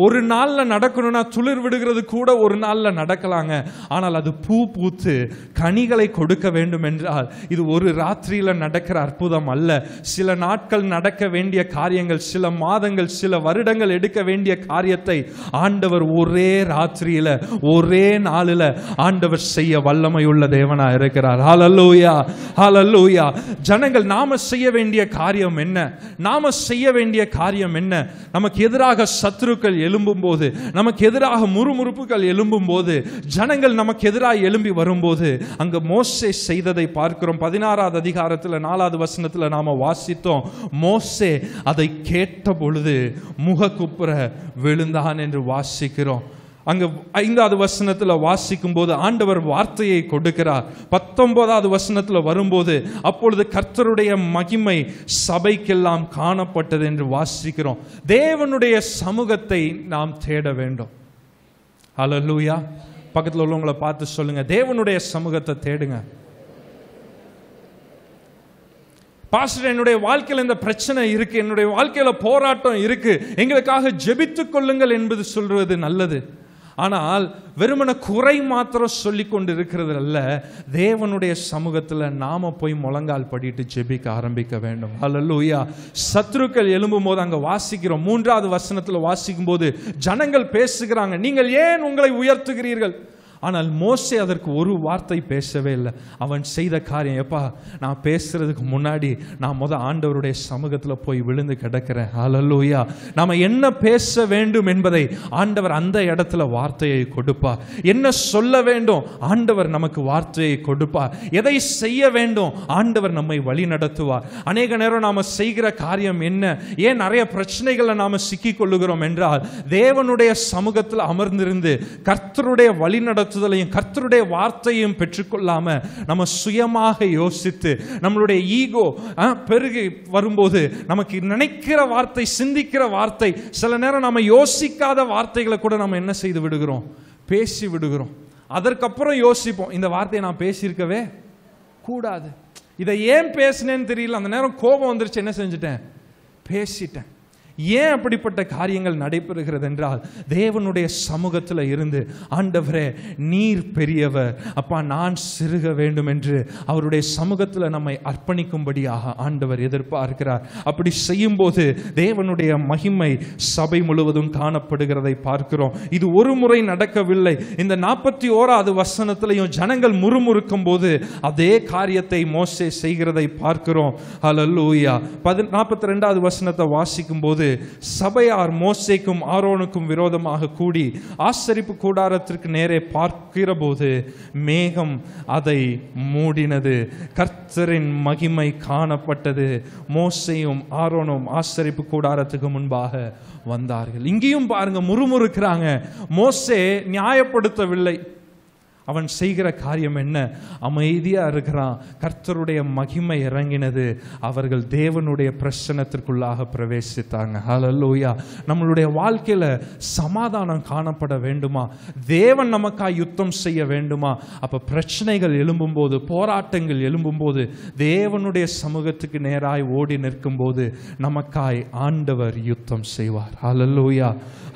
ஒரு நாள்ல நடக்கணும்னா துளிர் விடுகிறது கூட ஒரு நாள்ல நடக்கலாங்க. ஆனால் அது பூ பூத்து கனிகளை கொடுக்க வேண்டும் என்றால் இது ஒரு ராத்திரியில நடக்கிற அற்புதம் அல்ல. சில நாட்கள் நடக்க வேண்டிய காரியங்கள், சில மாதங்கள், சில வருடங்கள் எடுக்க வேண்டிய காரியத்தை ஆண்டவர் ஒரே ராத்திரியில, ஒரே நாளில ஆண்டவர் செய்ய வல்லமை உள்ள தேவனா இருக்கிறார். ஹல்லேலூயா, ஹல்லேலூயா. ஜனங்கள் நாம செய்ய வேண்டிய காரியம் என்ன? நாம செய்ய வேண்டிய காரியம் என்ன? நமக்கு எதிராக சத்துருக்கள் எழும்பும் போது, நமக்கு எதிராக முறுமுறுப்புகள் எழும்பும் போது, ஜனங்கள் நமக்கு எதிராக எழும்பி வரும்போது அங்க மோசே செய்ததை பார்க்கிறோம். 16வது அதிகாரத்தில் 4வது வசனத்தில் நாம வாசித்தோம். மோசே அதை கேட்ட பொழுது முகக்குப்புற விழுந்தான் என்று வாசிக்கிறோம். அங்க 5வது வசனத்துல வாசிக்கும் போது ஆண்டவர் வார்த்தையை கொடுக்கிறார். 19வது வசனத்துல வரும்போது அப்பொழுது கர்த்தருடைய மகிமை சபைக்கெல்லாம் காணப்பட்டது என்று வாசிக்கிறோம். தேவனுடைய சமூகத்தை நாம் தேட வேண்டும். ஹல்லேலூயா. பக்கத்துல உள்ளவங்களை பார்த்து சொல்லுங்க, தேவனுடைய சமூகத்தை தேடுங்க. பாஸ்டர், என்னுடைய வாழ்க்கையில் இந்த பிரச்சனை இருக்கு, என்னுடைய வாழ்க்கையில போராட்டம் இருக்கு, எங்களுக்காக ஜெபித்துக் கொள்ளுங்கள் என்பது சொல்றது நல்லது. ஆனால் வெறுமன குறை மாத்திரம் சொல்லி கொண்டு இருக்கிறது அல்ல. தேவனுடைய சமூகத்தில் நாம போய் முழங்கால் படிட்டு ஜெபிக்க ஆரம்பிக்க வேண்டும். ஹல்லேலூயா. சத்துருக்கள் எழும்பும் போது அங்க வாசிக்கிறோம். 3வது வசனத்தில் வாசிக்கும் போது ஜனங்கள் பேசுகிறாங்க, நீங்கள் ஏன் உங்களை உயர்த்துகிறீர்கள்? ஆனால் மோசே அதற்கு ஒரு வார்த்தை பேசவே இல்லை. அவன் செய்த காரியம், எப்பா நான் பேசுறதுக்கு முன்னாடி நான் ஆண்டவருடைய சமூகத்தில் போய் விழுந்து கிடக்கிறேன். ஹல்லேலூயா. நாம என்ன பேச வேண்டும் என்பதை ஆண்டவர் அந்த இடத்துல வார்த்தையை கொடுப்பார். என்ன சொல்ல வேண்டும் ஆண்டவர் நமக்கு வார்த்தையை கொடுப்பார். எதை செய்ய வேண்டும் ஆண்டவர் நம்மை வழி நடத்துவார். அநேக நேரம் நாம செய்கிற காரியம் என்ன? ஏன் நிறைய பிரச்சனைகளை நாம சிக்கிக் கொள்ளுகிறோம் என்றால், தேவனுடைய சமூகத்தில் அமர்ந்திருந்து கர்த்தருடைய வழி நடத்துதலையும் கர்த்தருடைய வார்த்தையும் பெற்றுக்கொள்ளாம நம்ம சுயமாக யோசித்து நம்மளுடைய ஈகோ பெருகி வரும்போது நமக்கு நினைக்கிற வார்த்தை, சிந்திக்கிற வார்த்தை, சில நேரம் நம்ம யோசிக்காத வார்த்தைகளை கூட நம்ம என்ன செய்து விடுகிறோம்? பேசி விடுகிறோம். அதற்கப்புறம் யோசிப்போம், இந்த வார்த்தையை நான் பேசியிருக்கவே கூடாது, இதை ஏன் பேசினேன்னு தெரியல, அந்த நேரம் கோபம் வந்துருச்சு, என்ன செஞ்சுட்டேன்? பேசிட்டேன். ஏன் அப்படிப்பட்ட காரியங்கள் நடைபெறுகிறது என்றால், தேவனுடைய சமூகத்தில் இருந்து ஆண்டவரே நீர் பெரியவர் அப்பா, நான் சிறுக வேண்டும் என்று அவருடைய சமூகத்தில் நம்மை அர்ப்பணிக்கும்படியாக ஆண்டவர் எதிர்பார்க்கிறார். அப்படி செய்யும் போது தேவனுடைய மகிமை சபை முழுவதும் காணப்படுகிறதை பார்க்கிறோம். இது ஒரு முறை நடக்கவில்லை. இந்த 41வது வசனத்திலையும் ஜனங்கள் முறுமுறுக்கும் போது அதே காரியத்தை மோசே செய்கிறதை பார்க்கிறோம். ஹல்லேலூயா. 42வது வசனத்தை வாசிக்கும் போது, சபையார் மோசேக்கும் ஆரோனுக்கும் விரோதமாக கூடி ஆசரிப்பு கூடாரத்திற்கு நேரே பார்க்கிற போது மேகம் அதை மூடினது, கர்த்தரின் மகிமை காணப்பட்டது, மோசேயும் ஆரோனும் ஆசரிப்பு கூடாரத்துக்கு முன்பாக வந்தார்கள். இங்கேயும் பாருங்க, முறுமுறுக்கிறாங்க. மோசே நியாயப்படுத்தவில்லை. அவன் செய்கிற காரியம் என்ன? அமைதியா இருக்கிறான். கர்த்தருடைய மகிமை இறங்கினது. அவர்கள் தேவனுடைய பிரசன்னத்திற்குள்ளாக பிரவேசித்தாங்க. ஹல்லேலூயா. நம்மளுடைய வாழ்க்கையில சமாதானம் காணப்பட வேண்டுமா? தேவன் நமக்காய் யுத்தம் செய்ய வேண்டுமா? அப்ப பிரச்சனைகள் எழும்பும் போது, போராட்டங்கள் எழும்பும் போது, தேவனுடைய சமூகத்துக்கு நேராய் ஓடி நிற்கும் போது நமக்காய் ஆண்டவர் யுத்தம் செய்வார். ஹல்லேலூயா,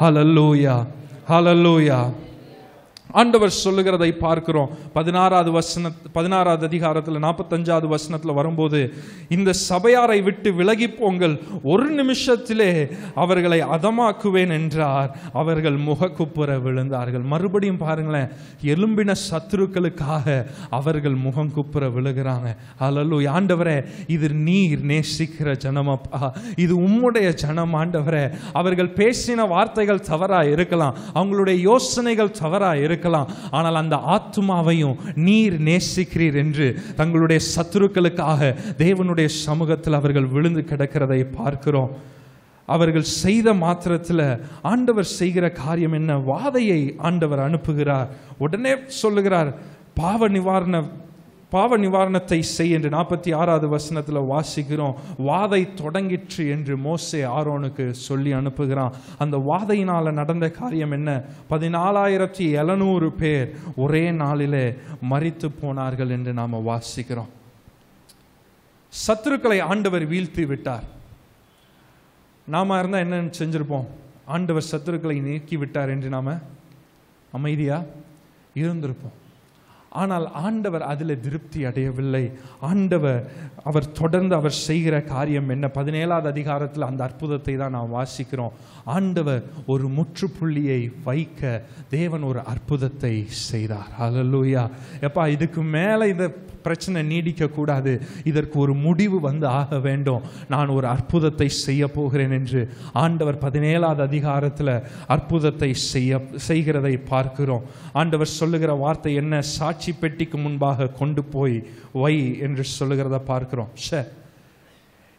ஹல்லேலூயா, ஹல்லேலூயா. ஆண்டவர் சொல்லுகிறதை பார்க்கிறோம். 16வது அதிகாரத்தில் 45வது வசனத்தில் வரும்போது, இந்த சபையாரை விட்டு விலகி போங்கள், ஒரு நிமிஷத்திலே அவர்களை அதமாக்குவேன் என்றார். அவர்கள் முகக்குப்புற விழுந்தார்கள். மறுபடியும் பாருங்களேன், எலும்பின சத்துருக்களுக்காக அவர்கள் முகம் குப்புற விழுகிறாங்க. ஹல்லேலூயா. ஆண்டவரே, இது நீர் நேசிக்கிற ஜனமப்பா, இது உம்முடைய ஜனம் ஆண்டவரே. அவர்கள் பேசின வார்த்தைகள் தவறா இருக்கலாம், அவங்களுடைய யோசனைகள் தவறா இருக்கலாம், ஆனால் அந்த ஆத்துமாவையும் நீர் நேசிக்கிறீர் என்று தங்களுடைய சத்துருக்களுக்காக தேவனுடைய சமூகத்தில் அவர்கள் விழுந்து கிடக்கிறதை பார்க்கிறோம். அவர்கள் செய்த மாத்திரத்தில் ஆண்டவர் செய்கிற காரியம் என்ன? வாதையை ஆண்டவர் அனுப்புகிறார். உடனே சொல்லுகிறார், பாவ நிவாரணத்தை செய் என்று 46வது வசனத்தில் வாசிக்கிறோம். வாதை தொடங்கிற்று என்று மோசே ஆரோனுக்கு சொல்லி அனுப்புகிறான். அந்த வாதையினால் நடந்த காரியம் என்ன? 14,700 பேர் ஒரே நாளிலே மரித்து போனார்கள் என்று நாம் வாசிக்கிறோம். சத்துருக்களை ஆண்டவர் வீழ்த்தி விட்டார். நாம இருந்தால் என்ன செஞ்சிருப்போம்? ஆண்டவர் சத்துருக்களை நீக்கி விட்டார் என்று நாம அமைதியா இருந்திருப்போம். ஆனால் ஆண்டவர் அதில் திருப்தி அடையவில்லை. அவர் தொடர்ந்து அவர் செய்கிற காரியம் என்ன? 17வது அதிகாரத்தில் அந்த அற்புதத்தை தான் நாம் வாசிக்கிறோம். ஆண்டவர் ஒரு முற்றுப்புள்ளியை வைக்க தேவன் ஒரு அற்புதத்தை செய்தார். ஹல்லேலூயா. எப்பா, இதுக்கு மேலே இந்த பிரச்சனை நீடிக்க கூடாது, இதற்கு ஒரு முடிவு வந்து ஆக வேண்டும், நான் ஒரு அற்புதத்தை செய்ய போகிறேன் என்று ஆண்டவர் 17வது அதிகாரத்தில் அற்புதத்தை செய்கிறதை பார்க்கிறோம். ஆண்டவர் சொல்லுகிற வார்த்தை என்ன? சாட்சி பெட்டிக்கு முன்பாக கொண்டு போய் வை என்று சொல்லுகிறத பார்க்கிறோம்.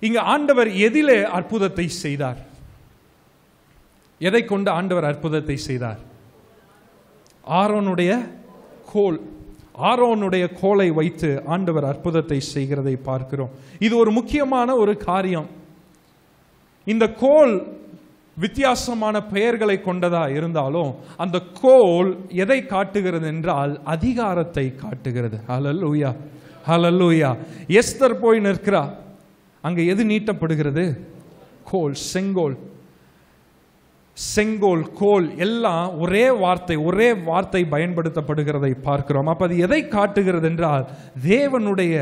இங்க ஆண்டவர் எதிலே அற்புதத்தை செய்தார்? எதை கொண்டு ஆண்டவர் அற்புதத்தை செய்தார்? ஆரோனுடைய கோல். ஆரோனுடைய கோலை வைத்து ஆண்டவர் அற்புதத்தை செய்கிறதை பார்க்கிறோம். இது ஒரு முக்கியமான ஒரு காரியம். இந்த கோல் வித்தியாசமான பெயர்களை கொண்டதா இருந்தாலும் அந்த கோல் எதை காட்டுகிறது என்றால் அதிகாரத்தை காட்டுகிறது. ஹல்லேலூயா, ஹல்லேலூயா. எஸ்தர் போய் நிற்கிறா, அங்க எது நீட்டப்படுகிறது? கோல், செங்கோல். செங்கோல், கோல் எல்லாம் ஒரே வார்த்தை பயன்படுத்தப்படுகிறதை பார்க்கிறோம். அப்ப அது எதை காட்டுகிறது என்றால் தேவனுடைய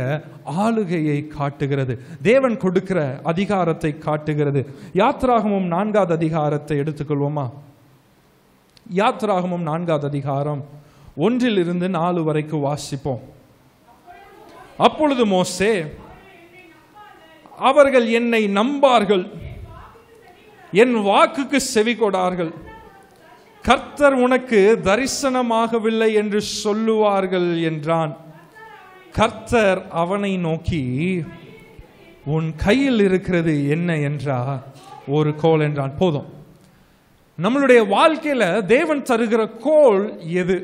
ஆளுகையை காட்டுகிறது, தேவன் கொடுக்கிற அதிகாரத்தை காட்டுகிறது. யாத்ராகமம் 4வது அதிகாரத்தை எடுத்துக்கொள்வோமா? யாத்ராகமம் 4வது அதிகாரம் 1 - 4 வரைக்கும் வாசிப்போம். அப்பொழுது மோசே, அவர்கள் என்னை நம்பார்கள், என் வாக்குக்கு செவி கொடார்கள், கர்த்தர் உனக்கு தரிசனமாகவில்லை என்று சொல்லுவார்கள் என்றான். கர்த்தர் அவனை நோக்கி, உன் கையில் இருக்கிறது என்ன என்றா? ஒரு கோல் என்றான். போதும். நம்மளுடைய வாழ்க்கையில தேவன் தருகிற கோல் எது?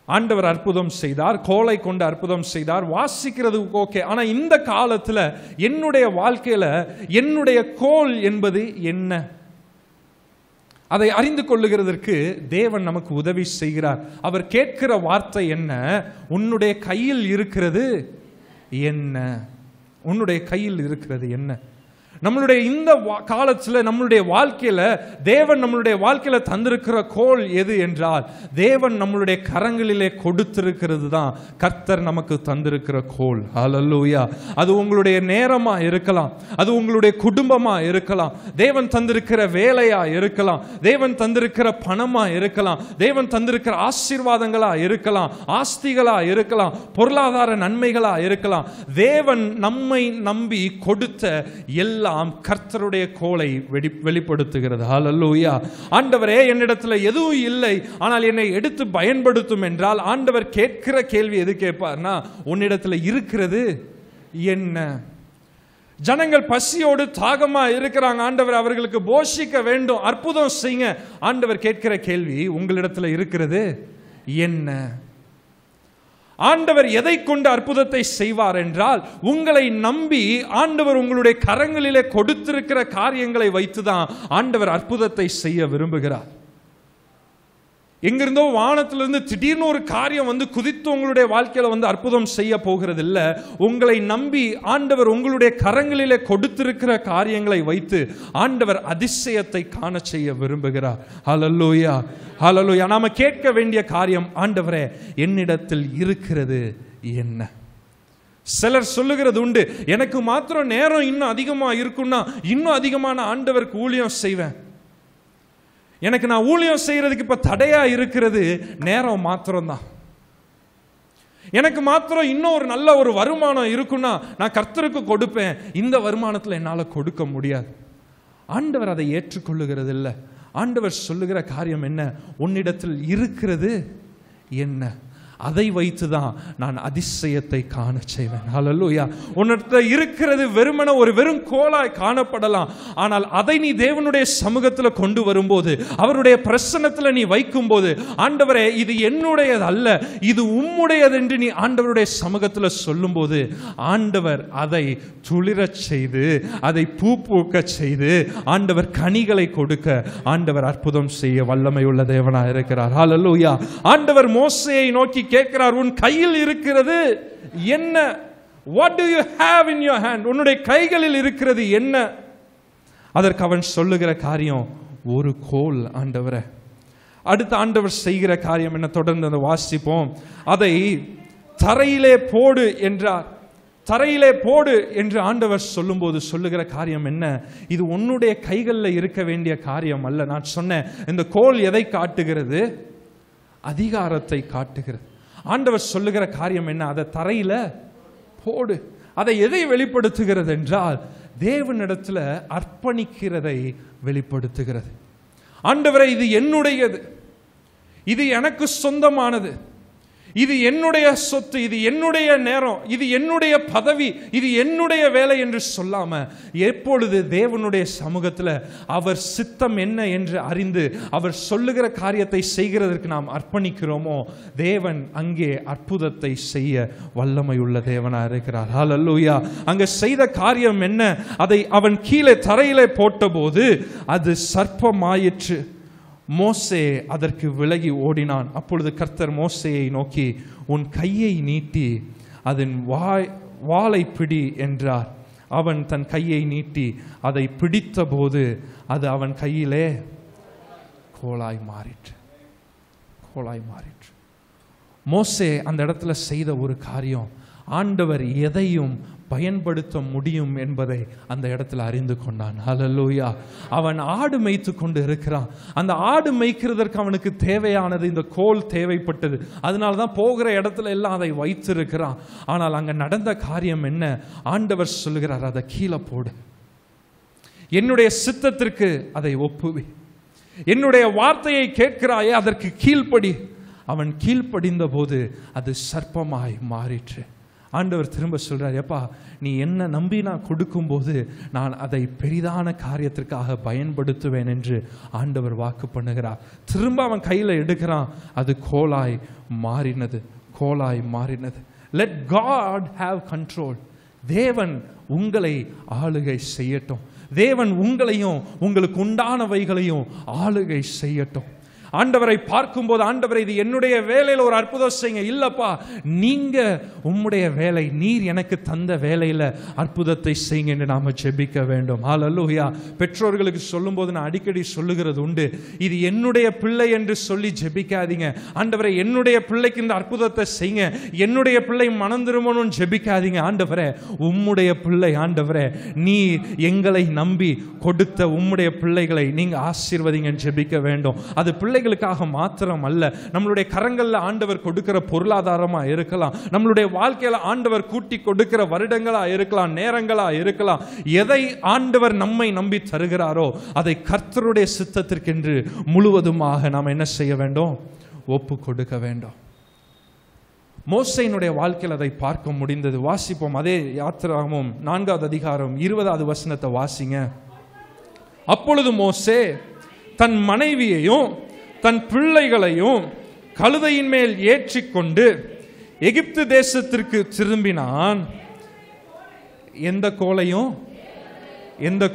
ஆண்டவர் அற்புதம் செய்தார், கோலை கொண்டு அற்புதம் செய்தார், வாசிக்கிறது ஓகே. ஆனா இந்த காலத்துல என்னுடைய வாழ்க்கையில என்னுடைய கோல் என்பது என்ன? அதை அறிந்து கொள்ளுகிறதற்கு தேவன் நமக்கு உதவி செய்கிறார். அவர் கேட்கிற வார்த்தை என்ன? உன்னுடைய கையில் இருக்கிறது என்ன? உன்னுடைய கையில் இருக்கிறது என்ன? நம்மளுடைய இந்த காலத்தில் நம்மளுடைய வாழ்க்கையில தேவன் நம்மளுடைய வாழ்க்கையில தந்திருக்கிற கோல் எது என்றால், தேவன் நம்மளுடைய கரங்களிலே கொடுத்திருக்கிறது தான் கர்த்தர் நமக்கு தந்திருக்கிற கோல். ஹல்லேலூயா. அது உங்களுடைய நேரமா இருக்கலாம், அது உங்களுடைய குடும்பமா இருக்கலாம், தேவன் தந்திருக்கிற வேலையா இருக்கலாம், தேவன் தந்திருக்கிற பணமா இருக்கலாம், தேவன் தந்திருக்கிற ஆசீர்வாதங்களா இருக்கலாம், ஆஸ்திகளா இருக்கலாம், பொருளாதார நன்மைகளா இருக்கலாம். தேவன் நம்மை நம்பி கொடுத்த எல்லாம் கர்த்தருடைய கோலை வெளிப்படுத்துகிறது. ஹல்லேலூயா. ஆண்டவரே, என்னிடத்துல எதுவும் இல்லை, ஆனால் என்னை எடுத்து பயன்படுத்தும் என்றால் ஆண்டவர் கேட்கிற கேள்வி எது கேட்பார்னா, உன்னிடத்துல இருக்கிறது என்ன? ஜனங்கள் பசியோடு தாகமா இருக்கிறாங்க, ஆண்டவர் அவர்களுக்கு போஷிக்க வேண்டும், அற்புதம் செய்யுங்க. ஆண்டவர் கேட்கிற கேள்வி, உங்களிடத்துல இருக்கிறது என்ன? ஆண்டவர் எதை கொண்டு அற்புதத்தை செய்வார் என்றால், உங்களை நம்பி ஆண்டவர் உங்களுடைய கரங்களிலே கொடுத்திருக்கிற காரியங்களை வைத்துதான் ஆண்டவர் அற்புதத்தை செய்ய விரும்புகிறார். எங்கிருந்தோ வானத்திலிருந்து திடீர்னு ஒரு காரியம் வந்து குதித்து உங்களுடைய வாழ்க்கையில வந்து அற்புதம் செய்ய போகிறது இல்ல. உங்களை நம்பி ஆண்டவர் உங்களுடைய கரங்களிலே கொடுத்திருக்கிற காரியங்களை வைத்து ஆண்டவர் அதிசயத்தை காண செய்ய விரும்புகிறார். ஹல்லேலூயா, ஹல்லேலூயா. நாம கேட்க வேண்டிய காரியம், ஆண்டவரே என்னிடத்தில் இருக்கிறது என்ன? சிலர் சொல்லுகிறது உண்டு, எனக்கு மாத்திரம் நேரம் இன்னும் அதிகமா இருக்குன்னா இன்னும் அதிகமான ஆண்டவருக்கு ஊழியம் செய்வேன். எனக்கு நான் ஊழியம் செய்யறதுக்கு இப்ப தடையா இருக்கிறது நேரம் மாத்திரம்தான். எனக்கு மாத்திரம் இன்னும் ஒரு நல்ல ஒரு வருமானம் இருக்குன்னா நான் கர்த்தருக்கு கொடுப்பேன், இந்த வருமானத்தில் என்னால் கொடுக்க முடியாது. ஆண்டவர் அதை ஏற்றுக்கொள்ளுகிறது இல்லை. ஆண்டவர் சொல்லுகிற காரியம் என்ன? உன்னிடத்தில் இருக்கிறது என்ன? அதை வைத்துதான் நான் அதிசயத்தை காண செய்வேன். ஹல்லேலூயா. உன்னிடத்தில் இருக்கிறது வெறுமன ஒரு வெறும் கோலாய் காணப்படலாம், ஆனால் அதை நீ தேவனுடைய சமூகத்தில் கொண்டு வரும்போது, அவருடைய பிரசன்னத்தில் நீ வைக்கும் போது, ஆண்டவரே இது என்னுடையது அல்ல, இது உம்முடையது என்று நீ ஆண்டவருடைய சமூகத்தில் சொல்லும் போது, ஆண்டவர் அதை துளிரச் செய்து, அதை பூ பூக்க செய்து, ஆண்டவர் கனிகளை கொடுக்க ஆண்டவர் அற்புதம் செய்ய வல்லமை உள்ள தேவனாக இருக்கிறார். ஹல்லேலூயா. ஆண்டவர் மோசேயை நோக்கி கேட்கிறார், உன் கையில் இருக்கிறது என்ன? What do you have in your hand? உன்னுடைய கைகளில் இருக்கிறது என்ன? அதற்கு அவன் சொல்லுகிற காரியம், ஒரு கோல் ஆண்டவரே. அடுத்து ஆண்டவர் செய்கிற காரியம் என்ன? தொடர்ந்து அந்த வாசிப்போம். அதை தரையிலே போடு என்றார். தரையிலே போடு என்று ஆண்டவர் சொல்லும்போது சொல்லுகிற காரியம் என்ன? இது உன்னுடைய கைகளில் இருக்க வேண்டிய காரியம் அல்ல. நான் சொன்னேன், இந்த கோல் எதை காட்டுகிறது? அதிகாரத்தை காட்டுகிறது. ஆண்டவர் சொல்லுகிற காரியம் என்ன? அதை தரையில போடு. அதை எதை வெளிப்படுத்துகிறது என்றால், தேவனிடத்தில் அர்ப்பணிக்கிறதை வெளிப்படுத்துகிறது. ஆண்டவரே இது என்னுடையது, இது எனக்கு சொந்தமானது, இது என்னுடைய சொத்து, இது என்னுடைய நேரம், இது என்னுடைய பதவி, இது என்னுடைய வேலை என்று சொல்லாம, எப்பொழுது தேவனுடைய சமூகத்தில் அவர் சித்தம் என்ன என்று அறிந்து அவர் சொல்லுகிற காரியத்தை செய்கிறதற்கு நாம் அர்ப்பணிக்கிறோமோ, தேவன் அங்கே அற்புதத்தை செய்ய வல்லமை உள்ள தேவனா இருக்கிறார். ஹல்லேலூயா. அங்க செய்த காரியம் என்ன? அதை அவன் கீழே தரையிலே போட்டபோது அது சர்ப்பமாயிற்று. மோசே அதற்கு விலகி ஓடினான். அப்பொழுது கர்த்தர் மோசேயை நோக்கி, உன் கையை நீட்டி அதன் வாளை பிடி என்றார். அவன் தன் கையை நீட்டி அதை பிடித்த போது அது அவன் கையிலே கோலாய் மாறிற்று. கோலாய் மாறிற்று. மோசே அந்த இடத்துல செய்த ஒரு காரியம், ஆண்டவர் எதையும் பயன்படுத்த முடியும் என்பதை அந்த இடத்துல அறிந்து கொண்டான். ஹல்லேலூயா. அவன் ஆடு மேய்த்து கொண்டு இருக்கிறான். அந்த ஆடு மேய்க்கிறதற்கு அவனுக்கு தேவையானது இந்த கோல் தேவைப்பட்டது. அதனால தான் போகிற இடத்துல எல்லாம் அதை வைத்திருக்கிறான். ஆனால் அங்க நடந்த காரியம் என்ன? ஆண்டவர் சொல்லுகிறார், அதை கீழே போடு, என்னுடைய சித்தத்திற்கு அதை ஒப்புவி, என்னுடைய வார்த்தையை கேட்கிறாயே அதற்கு கீழ்ப்படி. அவன் கீழ்ப்படிந்த போது அது சர்ப்பமாய் மாறிற்று. ஆண்டவர் திரும்ப சொல்றார், எப்பா நீ என்ன நம்பி நான் கொடுக்கும்போது நான் அதை பெரிதான காரியத்திற்காக பயன்படுத்துவேன் என்று ஆண்டவர் வாக்கு பண்ணுகிறார். திரும்ப அவன் கையில் எடுக்கிறான், அது கோலாய் மாறினது. கோலாய் மாறினது. Let God have control. தேவன் உங்களை ஆளுகை செய்யட்டும். தேவன் உங்களையும் உங்களுக்கு உண்டானவைகளையும் ஆளுகை செய்யட்டும். ஆண்டவரை பார்க்கும்போது, ஆண்டவரை இது என்னுடைய வேலையில் ஒரு அற்புதம் செய்யுங்க. இல்லப்பா, நீங்க உம்முடைய வேலை, நீர் எனக்கு தந்த வேலையில அற்புதத்தை செய்யுங்க என்று நாம ஜெபிக்க வேண்டும். ஹல்லேலூயா. பெற்றோர்களுக்கு சொல்லும்போது நான் அடிக்கடி சொல்லுகிறது உண்டு, இது என்னுடைய பிள்ளை என்று சொல்லி ஜெபிக்காதீங்க. ஆண்டவரே என்னுடைய பிள்ளைக்கு இந்த அற்புதத்தை செய்யுங்க, என்னுடைய பிள்ளை மனம் திரும்பணும்னு ஜெபிக்காதீங்க. ஆண்டவரே உம்முடைய பிள்ளை, ஆண்டவரே நீ எங்களை நம்பி கொடுத்த உம்முடைய பிள்ளைகளை நீங்க ஆசீர்வதிங்கன்னு ஜெபிக்க வேண்டும். அது பிள்ளைகளுக்காக மாத்திரம் அல்ல, நம்மளுடைய கரங்கள்ல ஆண்டவர் கொடுக்கிற பொருளாதாரமா இருக்கலாம், நம்மளுடைய வாழ்க்கையில ஆண்டவர் கூட்டி கொடுக்கிற வருடங்களா இருக்கலாம், நேரங்களா இருக்கலாம். எதை ஆண்டவர் நம்மை நம்பி தருகிறாரோ அதை கர்த்தருடைய சித்தத்திற்கென்று முழுவதுமாக நாம் என்ன செய்ய வேண்டும்? ஒப்பு கொடுக்க வேண்டும். மோசேயினுடைய வாழ்க்கையில் அதை பார்க்க முடிந்தது. வாசிப்போம். அதே யாத்திராகமம் 4வது அதிகாரம் 20வது வசனத்தை வாசிங்க. அப்பொழுது மோசே தன் மனைவியையும் தன் பிள்ளைகளையும் கழுதையின் மேல் ஏற்றிக்கொண்டு எகிப்து தேசத்திற்கு திரும்பினான். எந்த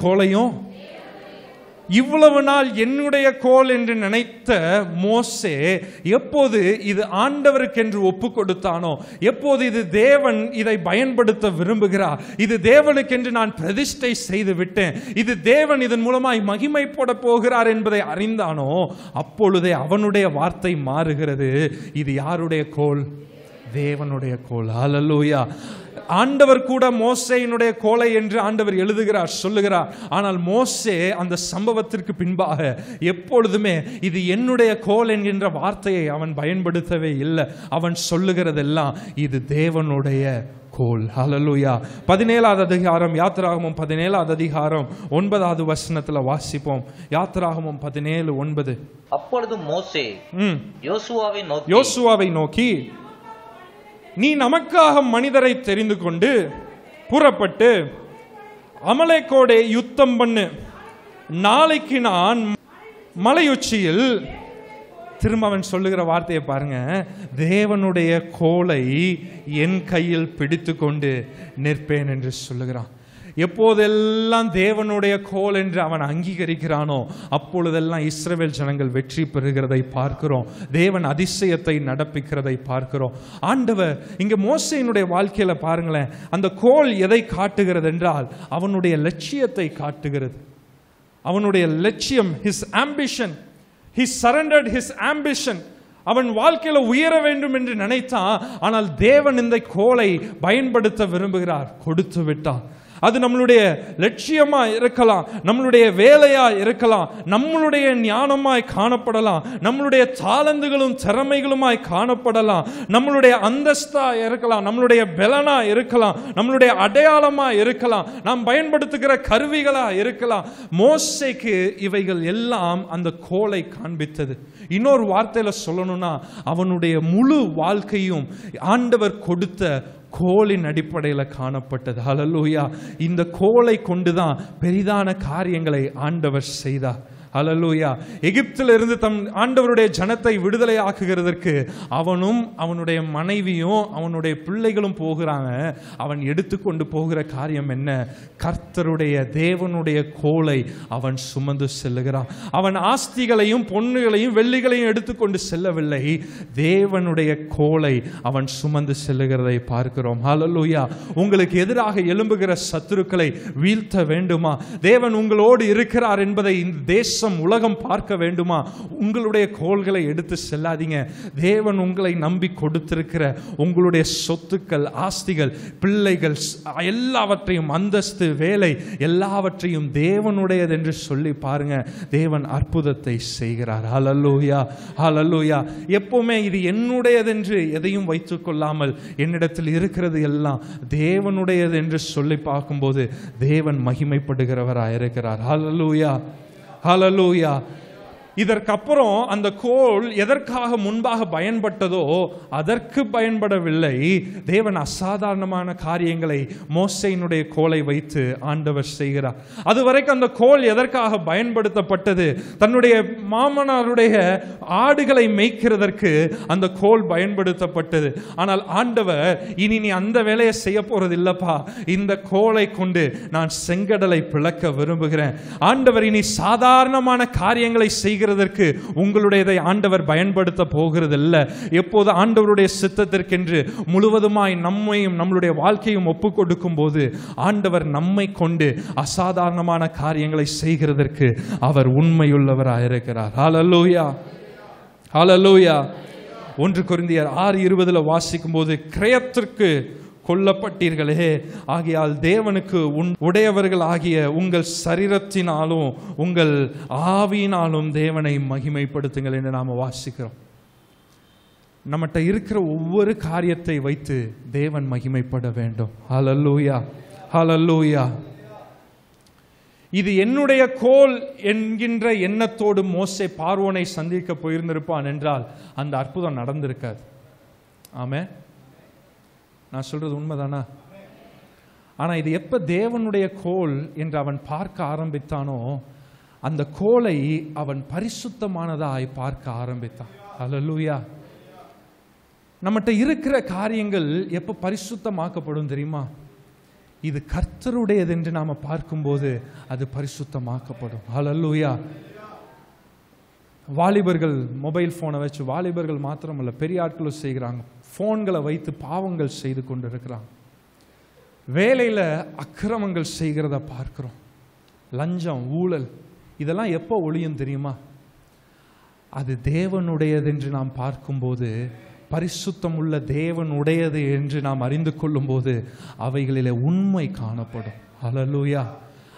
கோலையும் இவ்வளவு நாள் என்னுடைய கோல் என்று நினைத்த மோசே எப்போது இது ஆண்டவருக்கென்று ஒப்பு கொடுத்தானோ, எப்போது இது தேவன் இதை பயன்படுத்த விரும்புகிறார், இது தேவனுக்கென்று நான் பிரதிஷ்டை செய்து விட்டேன், இது தேவன் இதன் மூலமாய் மகிமைப்பட போகிறார் என்பதை அறிந்தானோ, அப்பொழுதே அவனுடைய வார்த்தை மாறுகிறது. இது யாருடைய கோல்? தேவனுடைய கோல். ஹல்லேலூயா. ஆண்டவர் கூட மோசேயினுடைய கோலை என்று ஆண்டவர் எழுதுகிறார், சொல்லுகிறார். ஆனால் மோசே அந்த சம்பவத்திற்கு பின்பாக எப்பொழுதுமே இது என்னுடைய கோல் என்கின்ற வார்த்தையை அவன் பயன்படுத்தவே இல்லை. அவன் சொல்லுகிறதெல்லாம் இது தேவனுடைய கோல். ஹல்லேலூயா. 17வது அதிகாரம் யாத்திராகமம் 17வது அதிகாரம் 9வது வசனத்துல வாசிப்போம். யாத்திராகமம் 17:9. அப்பொழுது மோசே யோசுவாவை நோக்கி, நீ நமக்காக மனிதரை தெரிந்து கொண்டு புறப்பட்டு அமலேக்கோடே யுத்தம் பண்ணு. நாளைக்கு நான் மலையுச்சியில், திரும்ப அவன் சொல்லுகிற வார்த்தையை பாருங்க, தேவனுடைய கோலை என் கையில் பிடித்து கொண்டு நிற்பேன் என்று சொல்லுகிறான். எப்போதெல்லாம் தேவனுடைய கோல் என்று அவன் அங்கீகரிக்கிறானோ அப்பொழுதெல்லாம் இஸ்ரவேல் ஜனங்கள் வெற்றி பெறுகிறதை பார்க்கிறோம். தேவன் அதிசயத்தை நடப்பிக்கிறதை பார்க்கிறோம். ஆண்டவர் இங்க மோசேயினுடைய வாழ்க்கையில பாருங்களேன், அந்த கோல் எதை காட்டுகிறது என்றால் அவனுடைய லட்சியத்தை காட்டுகிறது. அவனுடைய லட்சியம், his ambition, he surrendered his ambition. அவன் வாழ்க்கையில உயர வேண்டும் என்று நினைத்தான். ஆனால் தேவன் இந்த கோலை பயன்படுத்த விரும்புகிறார், கொடுத்து விட்டான். அது நம்மளுடைய லட்சியமா இருக்கலாம், நம்மளுடைய வேலையா இருக்கலாம், நம்மளுடைய ஞானமாய் காணப்படலாம், நம்மளுடைய தாளந்துகளும் திறமைகளுமாய் காணப்படலாம், நம்மளுடைய அந்தஸ்தா இருக்கலாம், நம்மளுடைய பலனா இருக்கலாம், நம்மளுடைய அடையாளமா இருக்கலாம், நாம் பயன்படுத்துகிற கருவிகளா இருக்கலாம். மோசேக்கு இவைகள் எல்லாம் அந்த கோலை காண்பித்தது. இன்னொரு வார்த்தையில சொல்லணும்னா அவனுடைய முழு வாழ்க்கையும் ஆண்டவர் கொடுத்த கோலின் அடிப்படையில் காணப்பட்டது. ஹல்லேலூயா. இந்த கோலை கொண்டுதான் பெரிதான காரியங்களை ஆண்டவர் செய்தார். ஹல்லேலூயா. எகிப்திலிருந்து தம் ஆண்டவருடைய ஜனத்தை விடுதலை ஆக்குகிறதற்கு அவனும் அவனுடைய மனைவியும் அவனுடைய பிள்ளைகளும் போகிறாங்க. அவன் எடுத்துக்கொண்டு போகிற காரியம் என்ன? கர்த்தருடைய தேவனுடைய கோலை அவன் சுமந்து செல்லுகிறான். அவன் ஆஸ்திகளையும் பொன்னுகளையும் வெள்ளிகளையும் எடுத்துக்கொண்டு செல்லவில்லை, தேவனுடைய கோலை அவன் சுமந்து செல்லுகிறதை பார்க்கிறோம். ஹல்லேலூயா. உங்களுக்கு எதிராக எழும்புகிற சத்துருக்களை வீழ்த்த வேண்டுமா? தேவன் உங்களோடு இருக்கிறார் என்பதை இந்த தேசம் உலகம் பார்க்க வேண்டுமா? உங்களுடைய கோல்களை எடுத்து செல்லாதீங்க. தேவன் உங்களை நம்பி கொடுத்திருக்கிற உங்களுடைய சொத்துக்கள், ஆஸ்திகள், பிள்ளைகள் எல்லாவற்றையும், அந்தஸ்து, வேலை எல்லாவற்றையும் தேவனுடையது என்று சொல்லி பாருங்க. தேவன் அற்புதத்தை செய்கிறார். ஹல்லேலூயா. ஹல்லேலூயா. எப்பவுமே இது என்னுடையது என்று எதையும் வைத்துக் கொள்ளாமல் என்னிடத்தில் இருக்கிறது எல்லாம் தேவனுடையது என்று சொல்லி பார்க்கும்போது தேவன் மகிமைப்படுகிறவராக இருக்கிறார். ஹல்லேலூயா. ஹல்லேலூயா. இதற்கப்புறம் அந்த கோல் எதற்காக முன்பாக பயன்பட்டதோ அதற்கு பயன்படவில்லை. தேவன் அசாதாரணமான காரியங்களை மோசேயினுடைய கோலை வைத்து ஆண்டவர் செய்கிறார். அதுவரைக்கும் அந்த கோல் எதற்காக பயன்படுத்தப்பட்டது? தன்னுடைய மாமனாருடைய ஆடுகளை மேய்க்கிறதற்கு அந்த கோல் பயன்படுத்தப்பட்டது. ஆனால் ஆண்டவர், இனி நீ அந்த வேலையை செய்ய போறது இல்லப்பா, இந்த கோலை கொண்டு நான் செங்கடலை பிளக்க விரும்புகிறேன். ஆண்டவர் இனி சாதாரணமான காரியங்களை செய்கிற செய்கிறதற்கு உங்களுடையதை ஆண்டவர் பயன்படுத்த போகிறதில்லை. எப்போது ஆண்டவருடைய சித்தத்திற்கென்று முழுவதுமாய் நம்மையும் நம்மளுடைய வாழ்க்கையும் ஒப்பு கொடுக்கும் போது ஆண்டவர் நம்மை கொண்டு அசாதாரணமான காரியங்களை செய்கிறதற்கு அவர் உண்மையுள்ளவராக இருக்கிறார். ஹல்லேலூயா, ஹல்லேலூயா. 1 கொரிந்தியர் 6:20 வாசிக்கும் போது, கிரயத்திற்கு கொல்லப்பட்டீர்களே, ஆகியால் தேவனுக்கு உடையவர்கள் ஆகிய உங்கள் சரீரத்தினாலும் உங்கள் ஆவியினாலும் தேவனை மகிமைப்படுத்துங்கள் என்று நாம் வாசிக்கிறோம். நம்மகிட்ட இருக்கிற ஒவ்வொரு காரியத்தை வைத்து தேவன் மகிமைப்பட வேண்டும். ஹல்லேலூயா, ஹல்லேலூயா. இது என்னுடைய கோல் என்கின்ற எண்ணத்தோடு மோசே பார்வோனை சந்திக்க போயிருந்திருப்பான் என்றால் அந்த அற்புதம் நடந்திருக்காது. ஆமென். நான் சொல்றது உண்மைதானா? ஆனா இது எப்ப தேவனுடைய கோல் என்று அவன் பார்க்க ஆரம்பித்தானோ அந்த கோலை அவன் பரிசுத்தமானதாய் பார்க்க ஆரம்பித்தான். ஹல்லேலூயா. நம்மகிட்ட இருக்கிற காரியங்கள் எப்ப பரிசுத்தமாக்கப்படும் தெரியுமா? இது கர்த்தருடையது என்று நாம பார்க்கும்போது அது பரிசுத்தமாக்கப்படும். ஹல்லேலூயா. வாலிபர்கள் மொபைல் போனை வச்சு, வாலிபர்கள் மாத்திரமல்ல பெரிய ஆட்களும் செய்கிறாங்க, போன்களை வைத்து பாவங்கள் செய்து கொண்டிருக்கிறாங்க. வேலையில அக்கிரமங்கள் செய்கிறத பார்க்கிறோம். லஞ்சம், ஊழல், இதெல்லாம் எப்போ ஒழியும் தெரியுமா? அது தேவனுடையது என்று நாம் பார்க்கும்போது, பரிசுத்தம் உள்ள தேவனுடையது என்று நாம் அறிந்து கொள்ளும் போது அவைகளிலே உண்மை காணப்படும். ஹல்லேலூயா.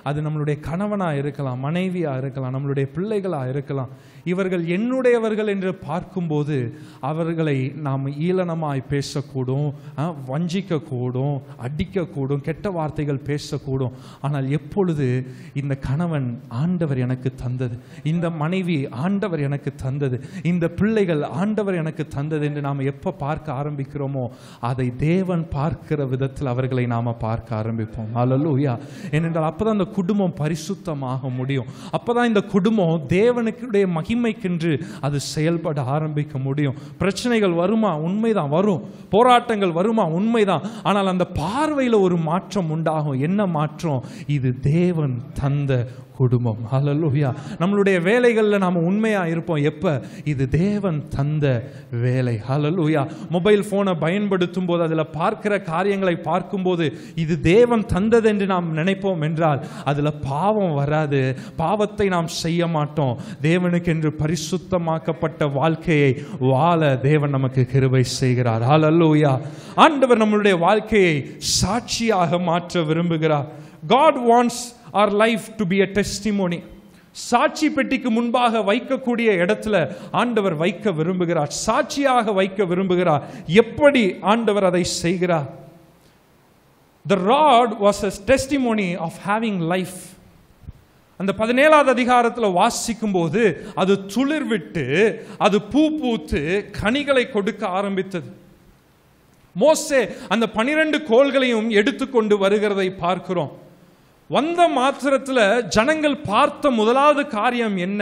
அது நம்மளுடைய கணவனா இருக்கலாம், மனைவியா இருக்கலாம், நம்மளுடைய பிள்ளைகளா இருக்கலாம். இவர்கள் என்னுடையவர்கள் என்று பார்க்கும்போது அவர்களை நாம் ஈளனமாய் பேசக்கூடும், வஞ்சிக்கக்கூடும், அடிக்கக்கூடும், கெட்ட வார்த்தைகள் பேசக்கூடும். ஆனால் எப்பொழுது இந்த கணவன் ஆண்டவர் எனக்கு தந்தது, இந்த மனைவி ஆண்டவர் எனக்கு தந்தது, இந்த பிள்ளைகள் ஆண்டவர் எனக்கு தந்தது என்று நாம் எப்போ பார்க்க ஆரம்பிக்கிறோமோ அதை தேவன் பார்க்கிற விதத்தில் அவர்களை நாம் பார்க்க ஆரம்பிப்போம். ஹல்லேலூயா. ஏனென்றால் அப்போதான் அந்த குடும்பம் பரிசுத்தமாக முடியும். அப்போதான் இந்த குடும்பம் தேவனுடைய மகிமைக்கென்று அது செயல்பட ஆரம்பிக்க முடியும். பிரச்சனைகள் வருமா? உண்மைதான் வரும். போராட்டங்கள் வருமா? உண்மைதான். ஆனால் அந்த பார்வையில் ஒரு மாற்றம் உண்டாகும். என்ன மாற்றம்? இது தேவன் தந்த குடும்பம். ஹல்லேலூயா. நம்மளுடைய வேலைகளில் நாம் உண்மையா இருப்போம். எப்ப? இது தேவன் தந்த வேலை. ஹல்லேலூயா. மொபைல் போனை பயன்படுத்தும் போது அதில் பார்க்கிற காரியங்களை பார்க்கும்போது இது தேவன் தந்தது என்று நாம் நினைப்போம் என்றால் அதில் பாவம் வராது, பாவத்தை நாம் செய்ய மாட்டோம். தேவனுக்கு என்று பரிசுத்தமாக்கப்பட்ட வாழ்க்கையை வாழ தேவன் நமக்கு கிருபை செய்கிறார். ஹல்லேலூயா. ஆண்டவர் நம்மளுடைய வாழ்க்கையை சாட்சியாக மாற்ற விரும்புகிறார். God wants our life to be a testimony. சாட்சி பெட்டிக்கு முன்பாக வைக்கக்கூடிய இடத்துல ஆண்டவர் வைக்க விரும்புகிறார், சாட்சியாக வைக்க விரும்புகிறார். எப்படி ஆண்டவர் அதை செய்கிறார்? The rod was a testimony of having life. அந்த 17வது அதிகாரத்தில் வாசிக்கும் போது அது துளிர் விட்டு அது பூ பூத்து கனிகளை கொடுக்க ஆரம்பித்தது. மோசே அந்த 12 கோல்களையும் எடுத்துக்கொண்டு வருகிறதை பார்க்கிறோம். வந்த மாத்திரத்தில் ஜனங்கள் பார்த்த முதலாவது காரியம் என்ன?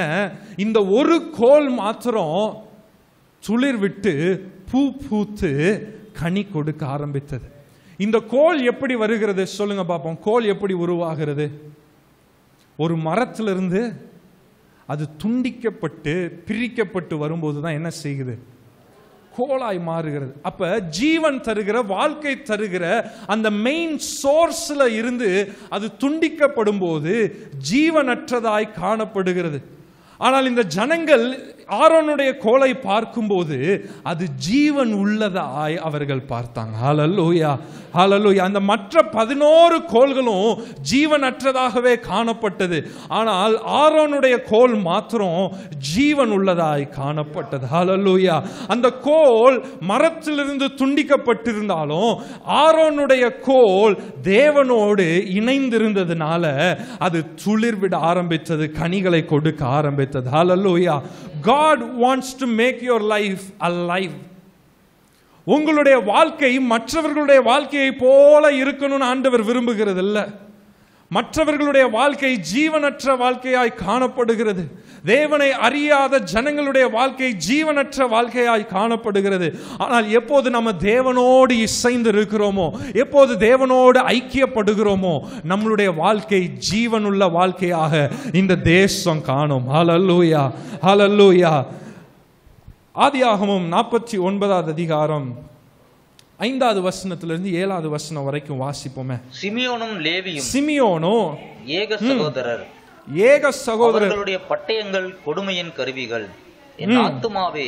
இந்த ஒரு கோல் மாத்திரம் துளிர் விட்டு பூ பூத்து கனி கொடுக்க ஆரம்பித்தது. இந்த கோல் எப்படி வருகிறது சொல்லுங்க பாப்போம். கோல் எப்படி உருவாகிறது? ஒரு மரத்திலிருந்து அது துண்டிக்கப்பட்டு பிரிக்கப்பட்டு வரும்போது தான் என்ன செய்யுது? கோலாய் மாறுகிறது. அப்ப ஜீவன் தருகிற, வாழ்க்கை தருகிற அந்த மெயின் சோர்ஸ்ல இருந்து அது துண்டிக்கப்படும் போது ஜீவனற்றதாய் காணப்படுகிறது. ஆனால் இந்த ஜனங்கள் ஆரோனுடைய கோலை பார்க்கும்போது அது ஜீவன் உள்ளதாய் அவர்கள் பார்த்தாங்க. ஹல்லேலூயா, ஹல்லேலூயா. அந்த மற்ற 11 கோல்களும் ஜீவனற்றதாகவே காணப்பட்டது. ஆனால் ஆரோனுடைய கோல் மாத்திரம் ஜீவன் உள்ளதாய் காணப்பட்டது. ஹல்லேலூயா. அந்த கோல் மரத்திலிருந்து துண்டிக்கப்பட்டிருந்தாலும் ஆரோனுடைய கோல் தேவனோடு இணைந்திருந்ததுனால அது துளிர்விட ஆரம்பித்தது, கனிகளை கொடுக்க ஆரம்பித்தது. ஹல்லேலூயா. God wants to make your life alive. உங்களுடைய வாழ்க்கை மற்றவர்களுடைய வாழ்க்கையை போல இருக்கணும்னு ஆண்டவர் விரும்புகிறது இல்ல. மற்றவர்களுடைய வாழ்க்கை ஜீவனற்ற வாழ்க்கையாய் காணப்படுகிறது. தேவனை அறியாத ஜனங்களுடைய வாழ்க்கை ஜீவனற்ற வாழ்க்கையாய் காணப்படுகிறது. ஆனால் எப்போது நம்ம தேவனோடு இசைந்து இருக்கிறோமோ, எப்போது தேவனோடு ஐக்கியப்படுகிறோமோ, நம்மளுடைய வாழ்க்கை ஜீவனுள்ள வாழ்க்கையாக இந்த தேசம் காணும். ஹல்லேலூயா, ஹல்லேலூயா. ஆதியாகமம் 49வது அதிகாரம் 5வது வசனத்திலிருந்து 7வது வசனம் வரைக்கும் வாசிப்போமே. சிமியோனும் லேவியும் சிமியோனும் ஏக சகோதரர், அவர்களுடைய பட்டயங்கள் கொடுமையின் கருவிகள். என் ஆத்துமாவே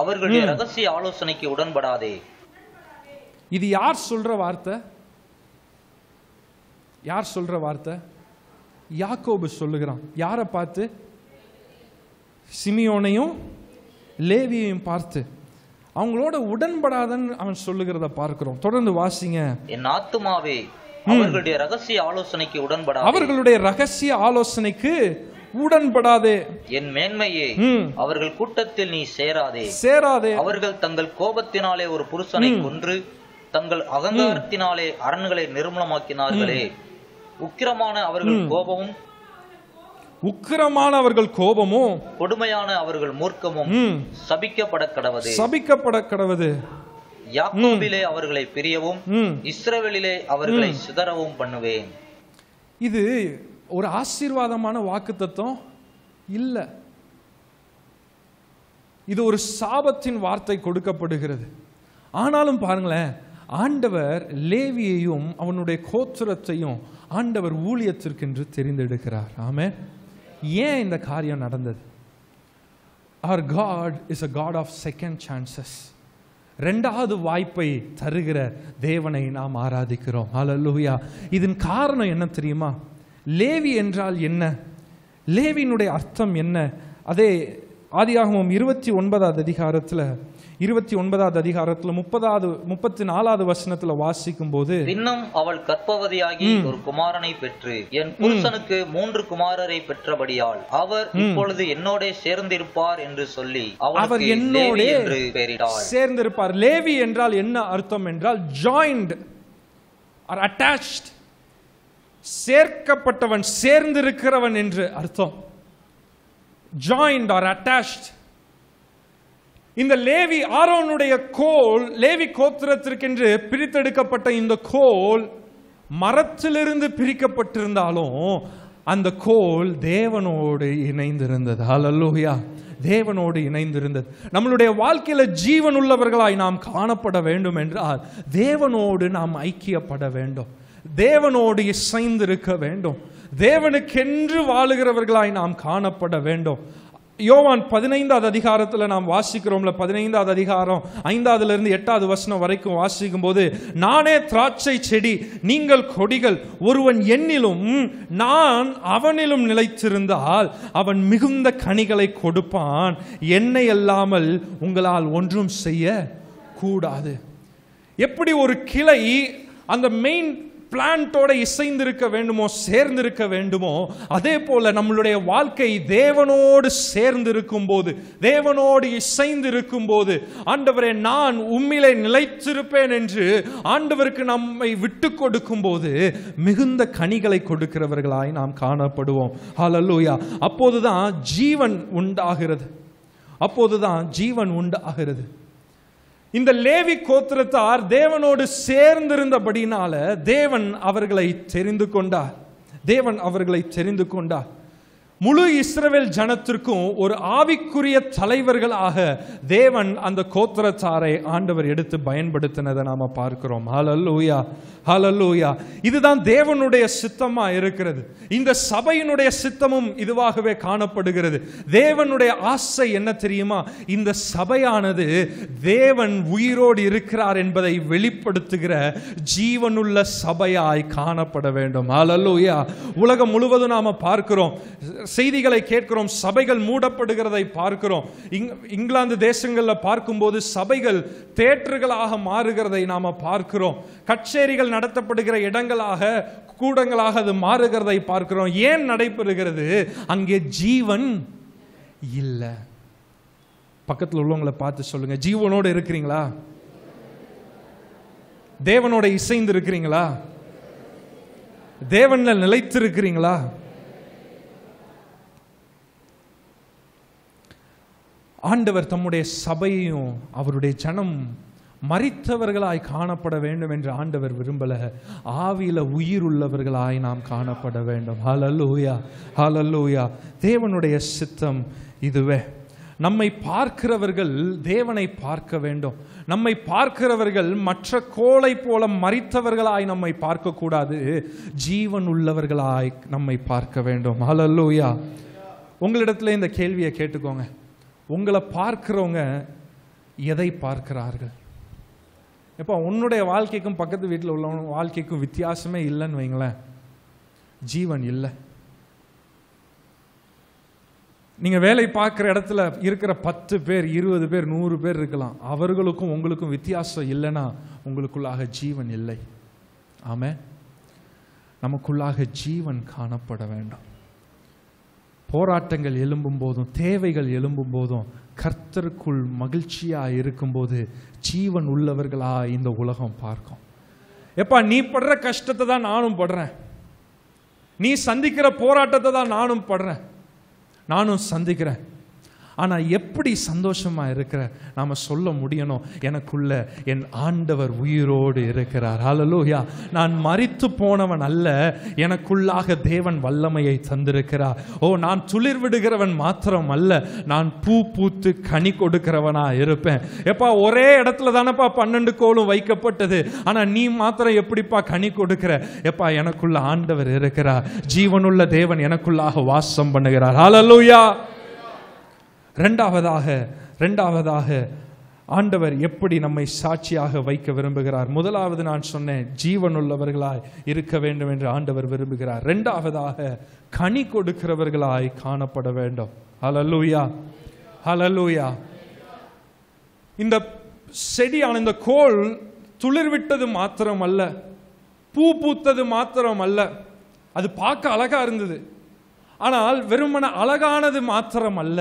அவர்களுடைய ரகசிய ஆலோசனைக்கு உடன்படாதே. இது யார் சொல்ற வார்த்தை? யார் சொல்ற வார்த்தை? யாக்கோபு சொல்லுகிறான். யாரை பார்த்து? சிமியோனையும் லேவியையும் பார்த்து. அவங்களோட உடன்படாதன்னு அவன் சொல்லுகிறத பார்க்கிறோம். தொடர்ந்து வாசிங்க. என் ஆத்துமாவே அவர்களுடைய ரகசிய ஆலோசனைக்கு உடன்படாதே. அவர்களுடைய ரகசிய ஆலோசனைக்கு உடன்படாதே. என் மேன்மையே அவர்கள் கூட்டத்தில் நீ சேராதே. அவர்கள் தங்கள் கோபத்தினாலே ஒரு புருஷனை கொன்று தங்கள் அகங்காரத்தினாலே அரண்களை நிர்மூலமாக்கினார்களே. உக்கிரமான அவர்கள் கோபமும் கொடுமையான அவர்கள் மூர்க்கமும் சபிக்கப்பட கடவது. யாக்கோபிலே அவர்களை பிரியவும் இஸ்ரவேலிலே அவர்களை சிதறவும் பண்ணுவேன். இது ஒரு ஆசீர்வாதமான வாக்குத்தத்தம் இல்ல. இது ஒரு சாபத்தின் வார்த்தை கொடுக்கப்படுகிறது. ஆனாலும் பாருங்களேன், ஆண்டவர் லேவியையும் அவனுடைய கோத்திரத்தையும் ஆண்டவர் ஊழியத்திற்கென்று தெரிந்தெடுக்கிறார். ஆமென். ஏன் இந்த காரியம் நடந்தது? Our God is a God of second chances. இரண்டாவது வாய்ப்பை தருகிற தேவனை நாம் ஆராதிக்கிறோம். ஹல்லேலூயா. இதன் காரணம் என்ன தெரியுமா? லேவி என்றால் என்ன? லேவியினுடைய அர்த்தம் என்ன? அதே ஆதியாகமம் 29வது அதிகாரத்தில் 34வது வசனத்துல வாசிக்கும் போது, இன்னும் அவள் கர்ப்பவதியாகி ஒரு குமாரனை பெற்று என் புருஷனுக்கு 3 குமாரரை பெற்றபடியால் அவர் இப்பொழுது என்னோட சேர்ந்திருப்பார் என்று சொல்லி அவர் என்னோட சேர்ந்திருப்பார். லேவி என்றால் என்ன அர்த்தம் என்றால் ஜாயின்ட் ஆர் அட்டாச்ட், சேர்க்கப்பட்டவன், சேர்ந்திருக்கிறவன் என்று அர்த்தம். Joint or attached. இந்த லேவி ஆரோனுடைய கோல், லேவி கோத்திரத்திற்கென்று பிரித்தெடுக்கப்பட்ட இந்த கோல் மரத்திலிருந்து பிரிக்கப்பட்டிருந்தாலும் அந்த கோல் தேவனோடு இணைந்திருந்தது. ஹல்லேலூயா. தேவனோடு இணைந்திருந்தது. நம்மளுடைய வாழ்க்கையில ஜீவன் உள்ளவர்களாய் நாம் காணப்பட வேண்டும் என்றால் தேவனோடு நாம் ஐக்கியப்பட வேண்டும், தேவனோடு இசைந்திருக்க வேண்டும், தேவனுக்கென்று வாழுகிறவர்களாய் நாம் காணப்பட வேண்டும். யோவான் 15வது அதிகாரத்தில் நாம் வாசிக்கிறோம்ல, 15வது அதிகாரம் 5லிருந்து 8வது வசனம் வரைக்கும் வாசிக்கும் போது, நானே திராட்சை செடி, நீங்கள் கொடிகள், ஒருவன் என்னிலும் நான் அவனிலும் நிலைத்திருந்தால் அவன் மிகுந்த கனிகளை கொடுப்பான், என்னை அல்லாமல் உங்களால் ஒன்றும் செய்ய கூடாது. எப்படி ஒரு கிளை அந்த மெயின் பிளான்ட்டோட இசைந்திருக்க வேண்டுமோ, சேர்ந்திருக்க வேண்டுமோ, அதே போல நம்மளுடைய வாழ்க்கை தேவனோடு சேர்ந்திருக்கும் போது, தேவனோடு இசைந்திருக்கும் போது, ஆண்டவரே நான் உம்மிலே நிலைத்திருப்பேன் என்று ஆண்டவருக்கு நம்மை விட்டு கொடுக்கும் போது மிகுந்த கனிகளை கொடுக்கிறவர்களாய் நாம் காணப்படுவோம். ஹல்லேலூயா. அப்போதுதான் ஜீவன் உண்டாகிறது. அப்போதுதான் ஜீவன் உண்டாகிறது. இந்த லேவி கோத்திரத்தார் தேவனோடு சேர்ந்திருந்தபடினால தேவன் அவர்களை தெரிந்து கொண்டார். தேவன் அவர்களை தெரிந்து கொண்டார். முழு இஸ்ரவேல் ஜனத்திற்கும் ஒரு ஆவிக்குரிய தலைவர்களாக தேவன் அந்த கோத்திரத்தாரை ஆண்டவர் எடுத்து பயன்படுத்தினதை நாம பார்க்கிறோம். ஹல்லேலூயா, ஹல்லேலூயா. இதுதான் தேவனுடைய சித்தமா இருக்கிறது. இந்த சபையினுடைய சித்தமும் இதுவாகவே காணப்படுகிறது. தேவனுடைய ஆசை என்ன தெரியுமா? இந்த சபையானது தேவன் உயிரோடு இருக்கிறார் என்பதை வெளிப்படுத்துகிற ஜீவனுள்ள சபையாய் காணப்பட வேண்டும். ஹல்லேலூயா. உலகம் முழுவதும் நாம பார்க்கிறோம், செய்திகளை கேட்கிறோம், சபைகள் மூடப்படுகிறதை பார்க்கிறோம். இங்கிலாந்து தேசங்களில் பார்க்கும்போது சபைகள் தியேட்டர்களாக மாறுகிறதை நாம பார்க்கிறோம். கச்சேரிகள் நடத்தப்படுகிற இடங்களாக, கூடங்களாக அது மாறுகிறதை பார்க்கிறோம். ஏன் நடைபெறுகிறது? அங்கே ஜீவன் இல்ல. பக்கத்தில் உள்ளவங்களை பார்த்து சொல்லுங்க, ஜீவனோடு இருக்கிறீங்களா? தேவனோட இசைந்து இருக்கிறீங்களா? தேவன்ல நிலைத்திருக்கிறீங்களா? ஆண்டவர் தம்முடைய சபையையும் அவருடைய ஜனம் மரித்தவர்களாய் காணப்பட வேண்டும் என்று ஆண்டவர் விரும்பல. ஆவியில உயிர் உள்ளவர்களாய் நாம் காணப்பட வேண்டும். ஹல்லேலூயா, ஹல்லேலூயா. தேவனுடைய சித்தம் இதுவே. நம்மை பார்க்கிறவர்கள் தேவனை பார்க்க வேண்டும். நம்மை பார்க்கிறவர்கள் மற்ற கோளை போல மரித்தவர்களாய் நம்மை பார்க்க கூடாது, ஜீவன் உள்ளவர்களாய் நம்மை பார்க்க வேண்டும். ஹல்லேலூயா. உங்களிடத்துல இந்த கேள்வியை கேட்டுக்கோங்க. உங்களை பார்க்கிறவங்க எதை பார்க்கிறார்கள்? எப்போ உன்னுடைய வாழ்க்கைக்கும் பக்கத்து வீட்டில் உள்ளவங்க வாழ்க்கைக்கும் வித்தியாசமே இல்லைன்னு வைங்களேன், ஜீவன் இல்லை. நீங்க வேலை பார்க்குற இடத்துல இருக்கிற 10 பேர் 20 பேர் 100 பேர் இருக்கலாம், அவர்களுக்கும் உங்களுக்கும் வித்தியாசம் இல்லைன்னா உங்களுக்குள்ளாக ஜீவன் இல்லை. ஆமென். நமக்குள்ளாக ஜீவன் காணப்பட வேண்டும். போராட்டங்கள் எழும்பும் போதும் தேவைகள் எழும்பும் போதும் கர்த்தருக்குள் மகிழ்ச்சியா இருக்கும்போது ஜீவன் உள்ளவர்களா இந்த உலகம் பார்க்கும். எப்பா நீ படுற கஷ்டத்தை தான் நானும் படுறேன், நீ சந்திக்கிற போராட்டத்தை தான் நானும் படுறேன், நானும் சந்திக்கிறேன். ஆனா எப்படி சந்தோஷமா இருக்கிற நாம சொல்ல முடியணும், எனக்குள்ள என் ஆண்டவர் உயிரோடு இருக்கிறார். ஹல்லேலூயா. நான் மரித்து போனவன் அல்ல, எனக்குள்ளாக தேவன் வல்லமையை தந்திருக்கிறார். ஓ, நான் துளிர் விடுகிறவன் மாத்திரம் அல்ல, நான் பூ பூத்து கனி கொடுக்கிறவனா இருப்பேன். எப்பா ஒரே இடத்துல தானப்பா 12 கோலும் வைக்கப்பட்டது, ஆனா நீ மாத்திரம் எப்படிப்பா கனி கொடுக்கிற? எப்பா எனக்குள்ள ஆண்டவர் இருக்கிறார், ஜீவனுள்ள தேவன் எனக்குள்ளாக வாசம் பண்ணுகிறார். ஹல்லேலூயா. ரெண்டாவதாக ஆண்டவர் எப்படி நம்மை சாட்சியாக வைக்க விரும்புகிறார்? முதலாவது நான் சொன்னேன், ஜீவனுள்ளவர்களாய் இருக்க வேண்டும் என்று ஆண்டவர் விரும்புகிறார். இரண்டாவதாக கனி கொடுக்கிறவர்களாய் காணப்பட வேண்டும். ஹல்லேலூயா, ஹல்லேலூயா. இந்த செடியான இந்த கோல் துளிர்விட்டது மாத்திரம் அல்ல, பூ பூத்தது மாத்திரம் அல்ல, அது பார்க்க அழகா இருந்தது. ஆனால் வெறுமன அழகானது மாத்திரம் அல்ல,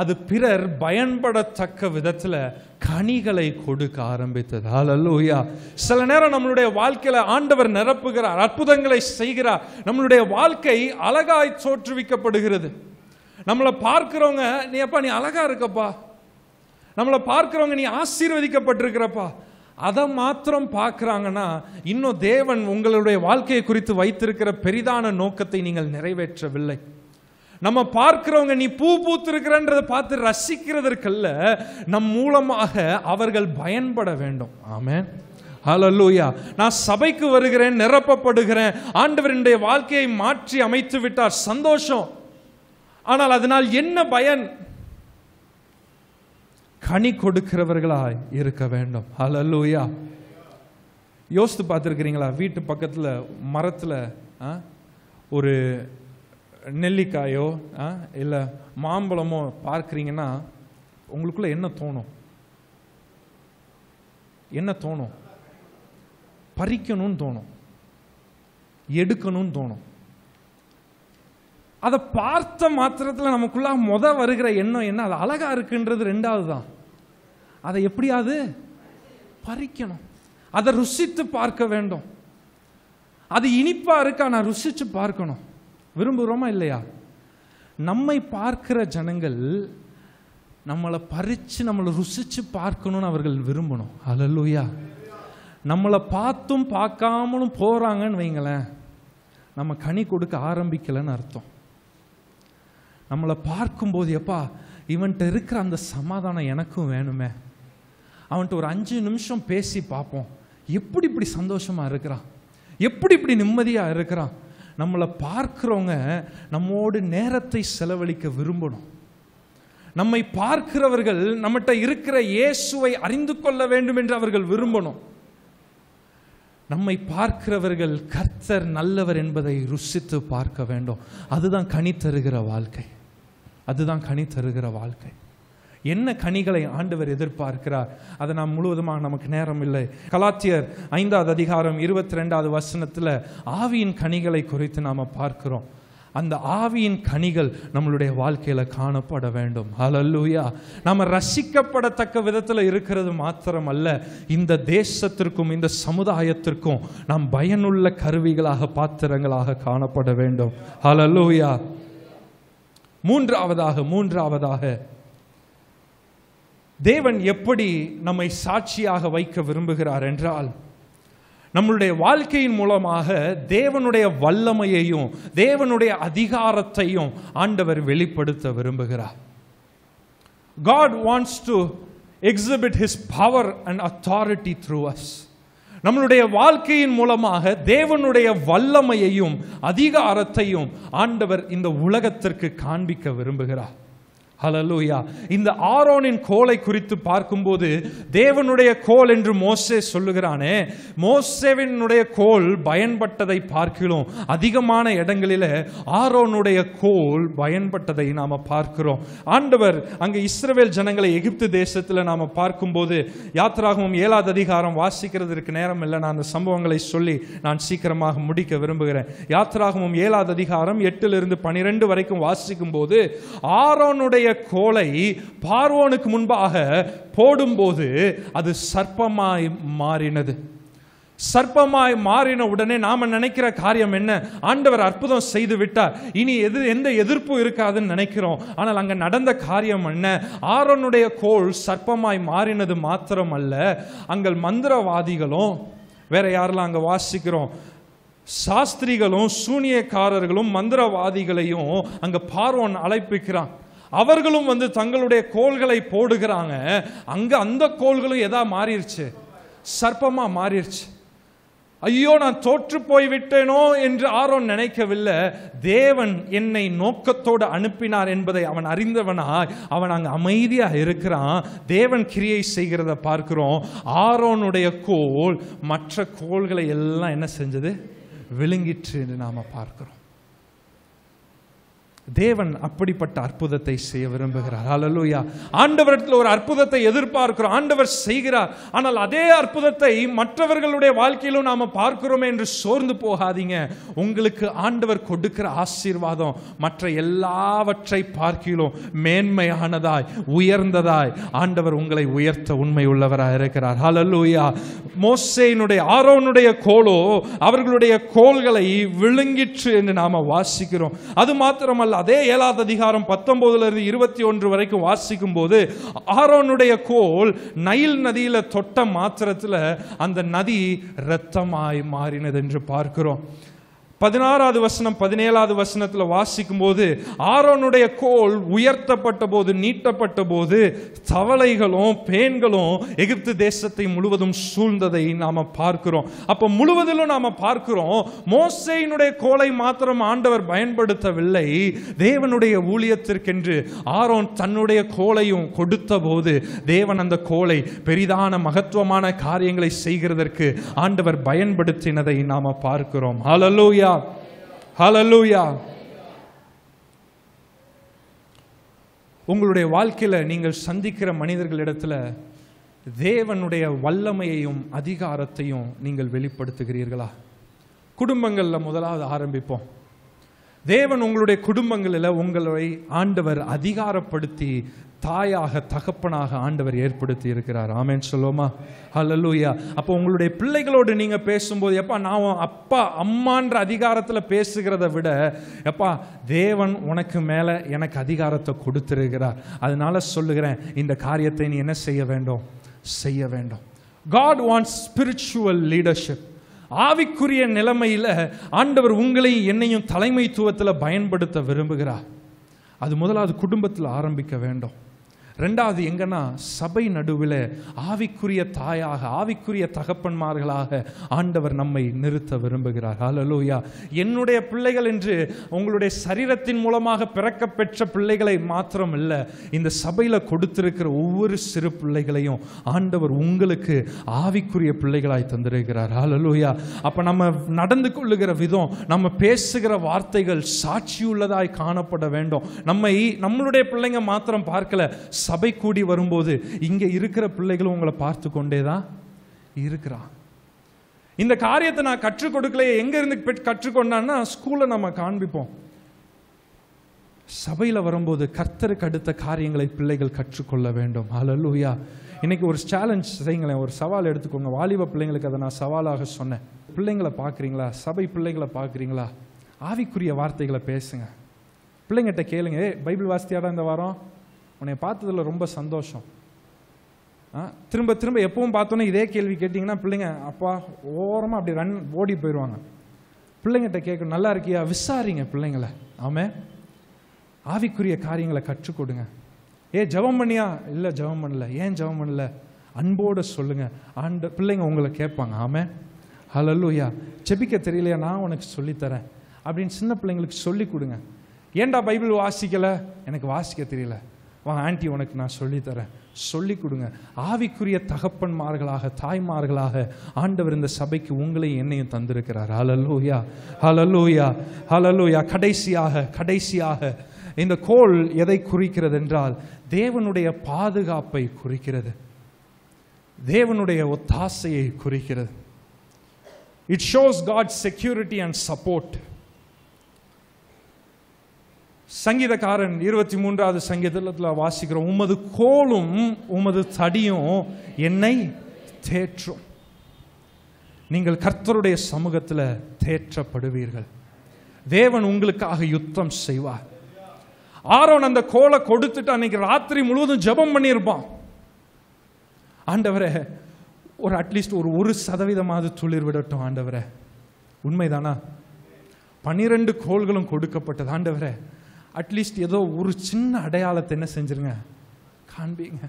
அது பிறர் பயன்படத்தக்க விதத்தில் கனிகளை கொடுக்க ஆரம்பித்தது. ஹல்லேலூயா. சில நேரம் நம்மளுடைய வாழ்க்கையில ஆண்டவர் நிரப்புகிறார், அற்புதங்களை செய்கிறார், நம்மளுடைய வாழ்க்கை அழகாய் தோற்றுவிக்கப்படுகிறது. நம்மளை பார்க்கிறவங்க, நீ அப்பா நீ அழகா இருக்கப்பா, நம்மளை பார்க்கிறவங்க நீ ஆசீர்வதிக்கப்பட்டிருக்கிறப்பா, அதை மாத்திரம் பார்க்கிறாங்கன்னா இன்னும் தேவன் உங்களுடைய வாழ்க்கையை குறித்து வைத்திருக்கிற பெரிதான நோக்கத்தை நீங்கள் நிறைவேற்றவில்லை. நம்ம பார்க்கிறவங்க நீ பூ பூத்திருக்கிறன்றதை பார்த்து ரசிக்கிறதற்கல்ல, நம் மூலமாக அவர்கள் பயன்பட வேண்டும். ஆமென், ஹல்லேலூயா. நான் சபைக்கு வருகிறேன், நிரப்பப்படுகிறேன், ஆண்டவர் என்னுடைய வாழ்க்கையை மாற்றி அமைத்து விட்டார், சந்தோஷம். ஆனால் அதனால் என்ன பயன்? கனி கொடுக்கிறவர்களாய் இருக்க வேண்டும். ஹல்லேலூயா. யோசித்து பார்த்துருக்கிறீங்களா? வீட்டு பக்கத்தில் மரத்தில் ஒரு நெல்லிக்காயோ இல்லை மாம்பழமோ பார்க்குறீங்கன்னா உங்களுக்குள்ள என்ன தோணும்? என்ன தோணும்? பறிக்கணும்னு தோணும், எடுக்கணும்னு தோணும். அதை பார்த்த மாத்திரத்தில் நமக்குள்ள வருகிற எண்ணம் என்ன? அது அழகா இருக்குன்றது ரெண்டாவது தான். அதை எப்படியாவது பறிக்கணும், அதை ருசித்து பார்க்க வேண்டும். அது இனிப்பா இருக்கா, நான் ருசிச்சு பார்க்கணும். விரும்புகிறோமா இல்லையா? நம்மை பார்க்கிற ஜனங்கள் நம்மளை பறிச்சு நம்மளை ருசிச்சு பார்க்கணும்னு அவர்கள் விரும்பணும். ஹல்லேலூயா. நம்மளை பார்த்தும் பார்க்காமலும் போறாங்கன்னு வைங்களேன், நம்ம கனி கொடுக்க ஆரம்பிக்கலன்னு அர்த்தம். நம்மளை பார்க்கும்போது எப்பா இவன்கிட்ட இருக்கிற அந்த சமாதானம் எனக்கும் வேணுமே, அவன்கிட்ட ஒரு 5 நிமிஷம் பேசி பார்ப்போம், எப்படி இப்படி சந்தோஷமா இருக்கிறான், எப்படி இப்படி நிம்மதியா இருக்கிறான். நம்மளை பார்க்கிறவங்க நம்மோடு நேரத்தை செலவழிக்க விரும்பணும். நம்மை பார்க்கிறவர்கள் நம்மகிட்ட இருக்கிற இயேசுவை அறிந்து கொள்ள வேண்டும் என்று அவர்கள் விரும்பணும். நம்மை பார்க்கிறவர்கள் கர்த்தர் நல்லவர் என்பதை ருசித்து பார்க்க வேண்டும். அதுதான் கனி தருகிற வாழ்க்கை, அதுதான் கனி தருகிற வாழ்க்கை. என்ன கனிகளை ஆண்டவர் எதிர்பார்க்கிறார், அதை நாம் முழுவதுமாக நமக்கு நேரம் இல்லை. கலாத்தியர் 5வது அதிகாரம் 22வது வசனத்தில் ஆவியின் கனிகளை குறித்து நாம் பார்க்கிறோம். அந்த ஆவியின் கனிகள் நம்மளுடைய வாழ்க்கையில காணப்பட வேண்டும். ஹல்லேலூயா. நம்ம ரசிக்கப்படத்தக்க விதத்தில் இருக்கிறது மாத்திரமல்ல, இந்த தேசத்திற்கும் இந்த சமுதாயத்திற்கும் நாம் பயனுள்ள கருவிகளாக, பாத்திரங்களாக காணப்பட வேண்டும். ஹல்லேலூயா. மூன்றாவதாக தேவன் எப்படி நம்மை சாட்சியாக வைக்க விரும்புகிறார் என்றால், நம்மளுடைய வாழ்க்கையின் மூலமாக தேவனுடைய வல்லமையையும் தேவனுடைய அதிகாரத்தையும் ஆண்டவர் வெளிப்படுத்த விரும்புகிறார். God wants to exhibit his power and authority through us. நம்மளுடைய வாழ்க்கையின் மூலமாக தேவனுடைய வல்லமையையும் அதிகாரத்தையும் ஆண்டவர் இந்த உலகத்திற்கு காண்பிக்க விரும்புகிறார். ஹல்லேலூயா. இந்த ஆரோனின் கோலை குறித்து பார்க்கும்போது, தேவனுடைய கோல் என்று மோசே சொல்லுகிறானே, மோசேவினுடைய கோல் பயன்பட்டதை பார்க்கிறோம். அதிகமான இடங்களில் ஆரோனுடைய கோல் பயன்பட்டதை நாம பார்க்கிறோம். ஆண்டவர் அங்கே இஸ்ரவேல் ஜனங்களை எகிப்து தேசத்தில் நாம பார்க்கும்போது, யாத்திராகமம் 7வது அதிகாரம் வாசிக்கிறதுக்கு நேரம் இல்லை, நான் அந்த சம்பவங்களை சொல்லி நான் சீக்கிரமாக முடிக்க விரும்புகிறேன். யாத்திராகமம் 7வது அதிகாரம் 8லிருந்து 12 வரைக்கும் வாசிக்கும் போது, ஆரோனுடைய கோலை பார்வோனுக்கு முன்பாக போடும்போது அது சர்ப்பமாய் மாறினது. சர்ப்பமாய் மாறின உடனே நாம நினைக்கிற காரியம் என்ன? ஆண்டவர் அற்புதம் செய்து விட்டார், இனி எந்த எதிர்ப்பும் இருக்காதுன்னு நினைக்கிறோம். ஆனால் அங்க நடந்த காரியம் என்ன? ஆரோனுடைய கோல் சர்ப்பமாய் மாறினது மாத்திரமல்ல, அங்கள் மந்திரவாதிகளும், வேற யாரெல்லாம் அங்க வாசிக்கிறோம், சாஸ்திரிகளும் சூனியக்காரர்களும் மந்திரவாதிகளையும் அங்க பார்வோன் அழைப்பிக்கிறான். அவர்களும் வந்து தங்களுடைய கோல்களை போடுகிறாங்க. அங்க அந்த கோல்களும் எதா மாறிடுச்சு? சர்ப்பமா மாறிடுச்சு. ஐயோ, நான் தோற்று போய்விட்டேனோ என்று ஆரோன் நினைக்கவில்லை. தேவன் என்னை நோக்கத்தோடு அனுப்பினார் என்பதை அவன் அறிந்தவனாய் அவன் அங்க அமைதியா இருக்கிறான். தேவன் கிரியை செய்கிறத பார்க்கிறோம். ஆரோனுடைய கோல் மற்ற கோல்களை எல்லாம் என்ன செஞ்சது? விழுங்கிற்று என்று நாம பார்க்கிறோம். தேவன் அப்படிப்பட்ட அற்புதத்தை செய்ய விரும்புகிறார். ஹல்லேலூயா. ஆண்டவரிடத்தில் ஒரு அற்புதத்தை எதிர்பார்க்கிறோம், ஆண்டவர் செய்கிறார். ஆனால் அதே அற்புதத்தை மற்றவர்களுடைய வாழ்க்கையிலும் நாம பார்க்கிறோமே என்று சோர்ந்து போகாதீங்க. உங்களுக்கு ஆண்டவர் கொடுக்கிற ஆசீர்வாதம் மற்ற எல்லாவற்றை பார்க்கிலும் மேன்மையானதாய், உயர்ந்ததாய் ஆண்டவர் உங்களை உயர்த்த உண்மை உள்ளவராக இருக்கிறார். ஹல்லேலூயா. மோசேயினுடைய ஆரோனுடைய கோலோ அவர்களுடைய கோல்களை விழுங்கிற்று என்று நாம வாசிக்கிறோம். அது மாத்திரமல்ல, அதே 7வது அதிகாரம் 19லிருந்து 21 வரைக்கும் வாசிக்கும் போது, ஆரோனுடைய கோல் நைல் நதியில தொட்ட மாத்திரத்தில் அந்த நதி இரத்தமாய் மாறினது என்று பார்க்கிறோம். 16வது வசனம் 17வது வசனத்தில் வாசிக்கும் போது, ஆரோனுடைய கோல் உயர்த்தப்பட்ட போது, நீட்டப்பட்ட போது தவளைகளும் பேன்களும் எகிப்து தேசத்தை முழுவதும் சூழ்ந்ததை நாம பார்க்கிறோம். அப்ப முழுவதிலும் நாம பார்க்கிறோம், மோசேயினுடைய கோலை மாத்திரம் ஆண்டவர் பயன்படுத்தவில்லை. தேவனுடைய ஊழியத்திற்கென்று ஆரோன் தன்னுடைய கோலையும் கொடுத்த போது, தேவன் அந்த கோலை பெரிதான மகத்துவமான காரியங்களை செய்கிறதற்கு ஆண்டவர் பயன்படுத்தினதை நாம பார்க்கிறோம். ஹல்லேலூயா. ஹல்லேலூயா. உங்களுடைய வாழ்க்கையில நீங்கள் சந்திக்கிற மனிதர்களிடத்துல தேவனுடைய வல்லமையையும் அதிகாரத்தையும் நீங்கள் வெளிப்படுத்துகிறீர்களா? குடும்பங்கள்ல முதலாவது ஆரம்பிப்போம். தேவன் உங்களுடைய குடும்பங்களில் உங்களை ஆண்டவர் அதிகாரப்படுத்தி தாயாக, தகப்பனாக ஆண்டவர் ஏற்படுத்தி இருக்கிறார். ஆமென் சொல்லுவோமா? ஹல்லேலூயா. அப்போ உங்களுடைய பிள்ளைகளோடு நீங்க பேசும்போது, எப்பா நான் அப்பா அம்மான்ற அதிகாரத்தில் பேசுகிறத விட, எப்பா தேவன் உனக்கு மேல எனக்கு அதிகாரத்தை கொடுத்திருக்கிறார், அதனால சொல்லுகிறேன், இந்த காரியத்தை நீ என்ன செய்ய வேண்டும்? செய்ய வேண்டும். God wants spiritual leadership. ஆவிக்குரிய நிலைமையில ஆண்டவர் உங்களையும் என்னையும் தலைமைத்துவத்தில் பயன்படுத்த விரும்புகிறார். அது முதலாவது குடும்பத்தில் ஆரம்பிக்க வேண்டும். ரெண்டாவது எங்கன்னா சபை நடுவில் ஆவிக்குரிய தாயாக, ஆவிக்குரிய தகப்பன்மார்களாக ஆண்டவர் நம்மை நிறுத்த விரும்புகிறார். ஹல்லேலூயா. என்னுடைய பிள்ளைகள் என்று உங்களுடைய சரீரத்தின் மூலமாக பிறக்க பெற்ற பிள்ளைகளை மாத்திரம் இல்லை, இந்த சபையில் கொடுத்திருக்கிற ஒவ்வொரு சிறு பிள்ளைகளையும் ஆண்டவர் உங்களுக்கு ஆவிக்குரிய பிள்ளைகளாய் தந்திருக்கிறார். ஹல்லேலூயா. அப்ப நம்ம நடந்து கொள்ளுகிற விதம், நம்ம பேசுகிற வார்த்தைகள் சாட்சியுள்ளதாய் காணப்பட வேண்டும். நம்மளுடைய பிள்ளைங்க மாத்திரம் பார்க்கல, சபை கூடி வரும்போது இங்க இருக்கிற பிள்ளைகளும் உங்களை பார்த்து கொண்டேதான் இருக்கிறான். இந்த காரியத்தை நான் கற்றுக் கொடுக்கல, எங்க இருந்து கற்றுக்கொண்டான்னா ஸ்கூல்ல நம்ம காண்பிப்போம். சபையில் வரும்போது கர்த்தருக்கு அடுத்த காரியங்களை பிள்ளைகள் கற்றுக்கொள்ள வேண்டும். ஹல்லேலூயா. இன்னைக்கு ஒரு சேலஞ்ச் செய்யுங்களேன், ஒரு சவால் எடுத்துக்கோங்க. வாலிப பிள்ளைங்களுக்கு அதை நான் சவாலாக சொன்னேன். பிள்ளைங்களை பார்க்குறீங்களா, சபை பிள்ளைகளை பார்க்குறீங்களா, ஆவிக்குரிய வார்த்தைகளை பேசுங்க. பிள்ளைங்கிட்ட கேளுங்க, பைபிள் வாசித்தியாடா இந்த வாரம், உன்னை பார்த்ததில் ரொம்ப சந்தோஷம். திரும்ப திரும்ப எப்பவும் பார்த்தோன்னே இதே கேள்வி கேட்டிங்கன்னா பிள்ளைங்க அப்பா ஓரமாக அப்படி ஓடி போயிடுவாங்க. பிள்ளைங்கிட்ட கேட்கணும், நல்லா இருக்கியா, விசாரிங்க பிள்ளைங்களை. ஆமே, ஆவிக்குரிய காரியங்களை கற்றுக் கொடுங்க. ஜெபம் பண்ணியா, இல்லை ஜெபம் பண்ணல, ஏன் ஜெபம் பண்ணல, அன்போடு சொல்லுங்க. பிள்ளைங்க உங்களை கேட்பாங்க. ஆமே, ஹல்லேலூயா. ஜெபிக்க தெரியலையா, நான் உனக்கு சொல்லித்தரேன் அப்படின்னு சின்ன பிள்ளைங்களுக்கு சொல்லி கொடுங்க. ஏன்டா பைபிள் வாசிக்கல, எனக்கு வாசிக்க தெரியல, வா ஆன்ட்டி உனக்கு நான் சொல்லித்தரேன், சொல்லி கொடுங்க. ஆவிக்குரிய தகப்பன்மார்களாக தாய்மார்களாக ஆண்டவர் இந்த சபைக்கு உங்களையும் என்னையும் தந்திருக்கிறார். ஹல்லேலூயா, ஹல்லேலூயா, ஹல்லேலூயா. கடைசியாக இந்த கோல் எதை குறிக்கிறது என்றால் தேவனுடைய பாதுகாப்பை குறிக்கிறது, தேவனுடைய ஒத்தாசையை குறிக்கிறது. It shows God's security and support. சங்கீதக்காரன் 23வது சங்கீதத்தில் வாசிக்கிறோம், உமது கோலும் உமது தடியும் என்னை தேற்றும். நீங்கள் கர்த்தருடைய சமூகத்தில் தேற்றப்படுவீர்கள். தேவன் உங்களுக்காக யுத்தம் செய்வார். ஆரோன் அந்த கோலை கொடுத்துட்டு அன்னைக்கு ராத்திரி முழுவதும் ஜெபம் பண்ணியிருப்பான். ஆண்டவரே, ஒரு அட்லீஸ்ட் ஒரு 1% துளிர் விடட்டும் ஆண்டவரே. உண்மைதானா? 12 கோள்களும் கொடுக்கப்பட்டது. ஆண்டவரே, அட்லீஸ்ட் ஏதோ ஒரு சின்ன அடையாளத்தை என்ன செஞ்சிருங்க, காண்பீங்க.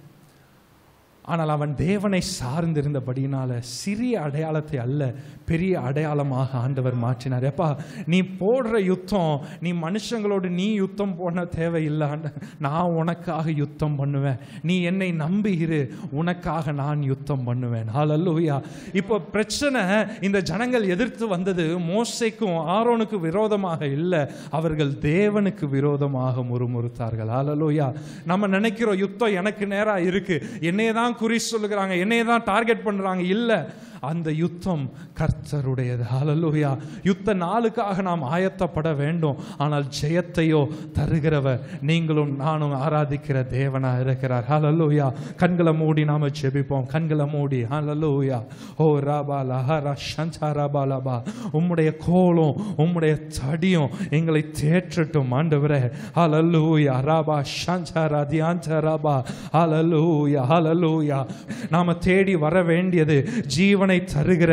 ஆனால் அவன் தேவனை சார்ந்திருந்தபடியினால சிறிய அடையாளத்தை அல்ல, பெரிய அடையாளமாக ஆண்டவர் மாற்றினார். எப்பா, நீ போடுற யுத்தம், நீ மனுஷங்களோடு நீ யுத்தம் போன தேவையில்லை, நான் உனக்காக யுத்தம் பண்ணுவேன். நீ என்னை நம்பியிரு, உனக்காக நான் யுத்தம் பண்ணுவேன். ஹல்லேலூயா. இப்போ பிரச்சனை, இந்த ஜனங்கள் எதிர்த்து வந்தது மோசேக்கும் ஆரோனுக்கு விரோதமாக இல்லை, அவர்கள் தேவனுக்கு விரோதமாக முறுமுறுத்தார்கள். ஹல்லேலூயா. நம்ம நினைக்கிறோம் யுத்தம் எனக்கு நேரா இருக்கு, என்னைய தான் குறி சொல்லுகிறாங்க, என்னைய தான் டார்கெட் பண்றாங்க. இல்ல, அந்த யுத்தம் கர்த்தருடையது. ஹல்லேலூயா. யுத்த நாளுக்காக நாம் ஆயத்தப்பட வேண்டும். ஆனால் ஜெயத்தையோ தருகிறவர் நீங்களும் நானும் ஆராதிக்கிற தேவனா இருக்கிறார். ஹல்லேலூயா. கண்களை மூடி நாம ஜெபிப்போம். கண்களை மூடி. ஹல்லேலூயா. ஓ ராபா லஹரா ஷந்தா ராபா லபா, உம்முடைய கோலும் உம்முடைய தடியும் எங்களை தேற்றட்டும் ஆண்டவரே. ஹல்லேலூயா. ராபா ஷந்தா ராதியாந்தா ராபா. ஹல்லேலூயா, ஹல்லேலூயா. நாம தேடி வர வேண்டியது ஜீவனை தருகிற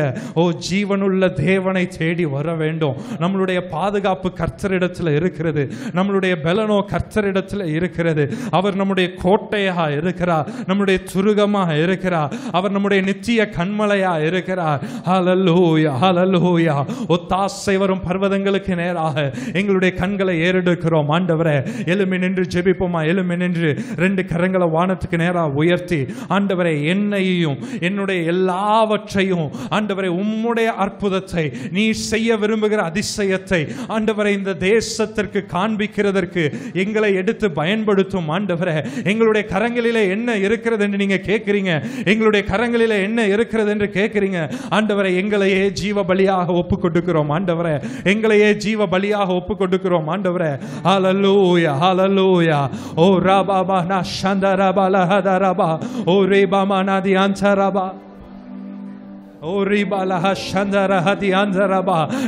ஜீவனுள்ள தேவனை தேடி வர வேண்டும். நம்மளுடைய பாதுகாப்பு கர்த்தரிடத்தில் இருக்கிறது, நம்மளுடைய பலனோ கர்த்தரிடத்தில் இருக்கிறது. அவர் நம்முடைய கோட்டையாக இருக்கிறார், நம்முடைய துருகமாக இருக்கிறார், அவர் நம்முடைய நித்திய கண்மலையா இருக்கிறார். ஹல்லேலூயா, ஹல்லேலூயா. ஒத்தாசை வரும் பர்வதங்களுக்கு நேராக எங்களுடைய கண்களை ஏறெடுக்கிறோம். ஆண்டவரே, எழும்பி நின்று ஜெபிப்போமா? எழும்பி நின்று 2 கரங்களை வானத்துக்கு நேராக உயர்த்தி, ஆண்டவரே, என்னையும் என்னுடைய எல்லாவற்றையும் ஆண்டவரே, உம்முடைய அற்புதத்தை, நீ செய்ய விரும்புகிற அதிசயத்தை ஆண்டவரே இந்த தேசத்திற்கு காண்பிக்கிறதற்கு எங்களை எடுத்து பயன்படுத்தும். ஆண்டவரே, எங்களுடைய கரங்களிலே என்ன இருக்கிறது என்று நீங்க கேட்கிறீங்க, எங்களுடைய கரங்களிலே என்ன இருக்கிறது என்று கேட்கிறீங்க. ஆண்டவரே, எங்களையே ஜீவ பலியாக ஒப்பு கொடுக்கிறோம். ஆண்டவரே, எங்களையே ஜீவ பலியாக ஒப்பு கொடுக்கிறோம். ஆண்டவரே, ஹல்லேலூயா, ஹல்லேலூயா. ஓ ராபாபா நா ஷந்தரபா லஹதரபா. ஓ ரேபாமா நாதி அன்சரபா.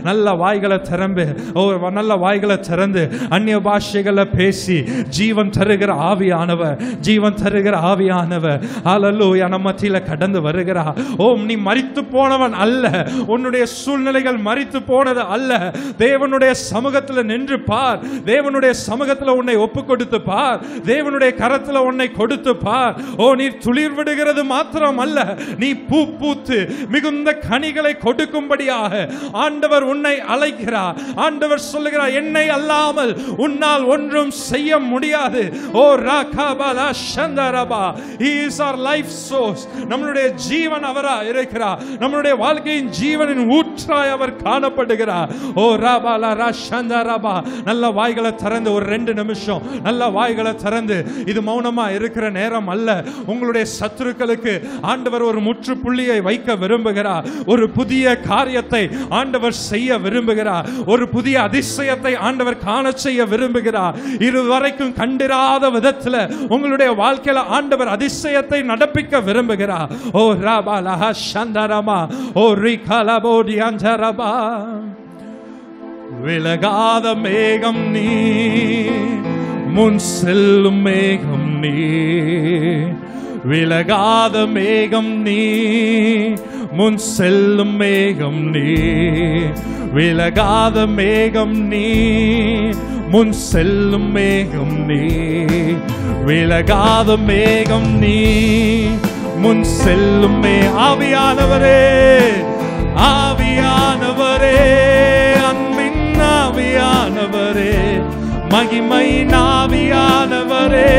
நல்ல வாய்களை திறந்து, நல்ல வாய்களை திறந்து அந்நிய பாஷைகளை பேசி ஜீவன் தருகிற ஆவியானவர், ஜீவன் தருகிற ஆவியானவர் ஹல்லேலூயா நம்ம மத்தியில கடந்து வருகிறார். நீ மரித்து போனவன் அல்ல, உன்னுடைய சூழ்நிலைகள் மரித்து போனது அல்ல. தேவனுடைய சமூகத்தில் நின்று பார், தேவனுடைய சமூகத்தில் உன்னை ஒப்பு கொடுத்து பார், தேவனுடைய கரத்தில் உன்னை கொடுத்து பார். நீ துளிர் விடுகிறது மாத்திரம் அல்ல, நீ பூ பூத்து மிகுந்த கனிகளை கொடுக்கும்படியாக ஆண்டவர் உன்னை அழைக்கிறார். ஆண்டவர் சொல்லுகிறார், என்னை அல்லாமல் உன்னால் ஒன்றும் செய்ய முடியாது. ஓ ராகாபலா ஷந்தரபா. He is our life source. நம்மளுடைய ஜீவன் அவரா இருக்கிறார், நம்மளுடைய வாழ்க்கையின் ஜீவனின் ஊற்றாய் அவர் காணப்படுகிறார். ஓ ராபாலா ராஷந்தரபா. நல்ல வாய்களை திறந்து ஒரு 2 நிமிஷம் நல்ல வாய்களை திறந்து, இது மௌனமா இருக்கிற நேரம் அல்ல. உங்களுடைய சத்துருக்களுக்கு ஆண்டவர் ஒரு முற்றுப்புள்ளியை வைக்க விரும்புகிறார். விரும்புகிறார். ஒரு புதிய காரியத்தை ஆண்டவர் செய்ய விரும்புகிறார். ஒரு புதிய அதிசயத்தை ஆண்டவர் காண செய்ய விரும்புகிறார். இதுவரைக்கும் கண்டிராத விதத்தில் உங்களுடைய வாழ்க்கையில ஆண்டவர் அதிசயத்தை நடப்பிக்க விரும்புகிறார். ஓ ராபாலா சந்தரமா ஓ ரிகலபோடி அஞ்சரபா. விலகாத மேகம் நீ, முன் செல்லும் மேகம் நீ. விலகாத மேகம் நீ, முன் செல்லும் மேகம் நீ. விலகாத மேகம் நீ, முன் செல்லும் மேகம் நீ. விலகாத மேகம் நீ, முன் செல்லும் ஆவியானவரே, ஆவியானவரே, அன்பின் ஆவியானவரே, மகிமை ஆவியானவரே,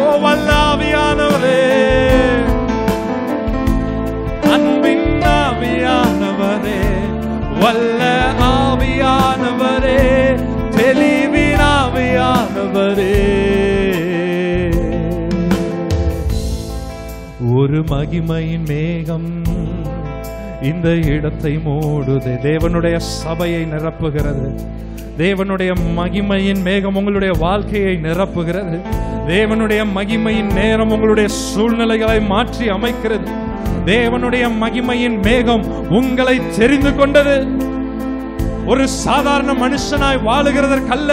ஓ வல்ல ஆவியானவரே, அன்பின் ஆவியானவரே, வல்ல ஆவியானவரே, தெளிவின் ஆவியானவரே. ஒரு மகிமையின் மேகம் இந்த இடத்தை மூடுது. தேவனுடைய சபையை நிரப்புகிறது. தேவனுடைய மகிமையின் மேகம் உங்களுடைய வாழ்க்கையை நிரப்புகிறது. தேவனுடைய மகிமையின் நேரம் உங்களுடைய சூழ்நிலைகளை மாற்றி அமைக்கிறது. தேவனுடைய மகிமையின் மேகம் உங்களை தெரிந்து கொண்டது. ஒரு சாதாரண மனுஷனாய் வாழுகிறதற்கல்ல,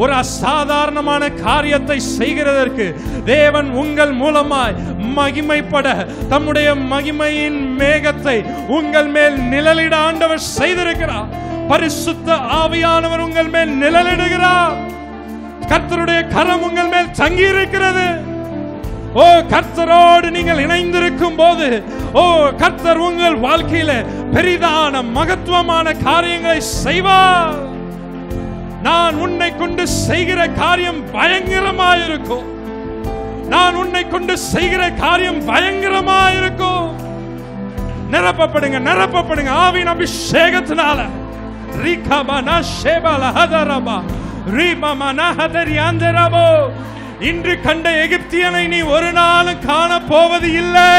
ஒரு அசாதாரணமான காரியத்தை செய்கிறதற்கு தேவன் உங்கள் மூலமாய் மகிமைப்பட தம்முடைய மகிமையின் மேகத்தை உங்கள் மேல் நிழலிட ஆண்டவர் செய்திருக்கிறார். பரிசுத்த ஆவியானவர் உங்கள் மேல் நிழலிடுகிறார். கர்த்தருடைய கரம் உங்கள் மேல் தங்கி இருக்கிறது. ஓ, கர்த்தரோடு நீங்கள் இணைந்திருக்கும் போது, ஓ, கர்த்தர் உங்கள் வாழ்க்கையில பெரிதான மகத்துவமான காரியங்களை செய்வார். நான் உன்னை கொண்டு செய்கிற காரியம் பயங்கரமாயிருக்கும். நான் உன்னை கொண்டு செய்கிற காரியம் பயங்கரமாயிருக்கும். நிரப்பப்படுங்க, நிரப்பப்படுங்க ஆவியின் அபிஷேகத்தினால. ரிகமனா ஷேபல ஹதரபா ரிமமனா ஹதரியாந்தரபோ. இன்று கண்ட எகிப்தியனை நீ ஒரு நாளும் காண போவது இல்லை.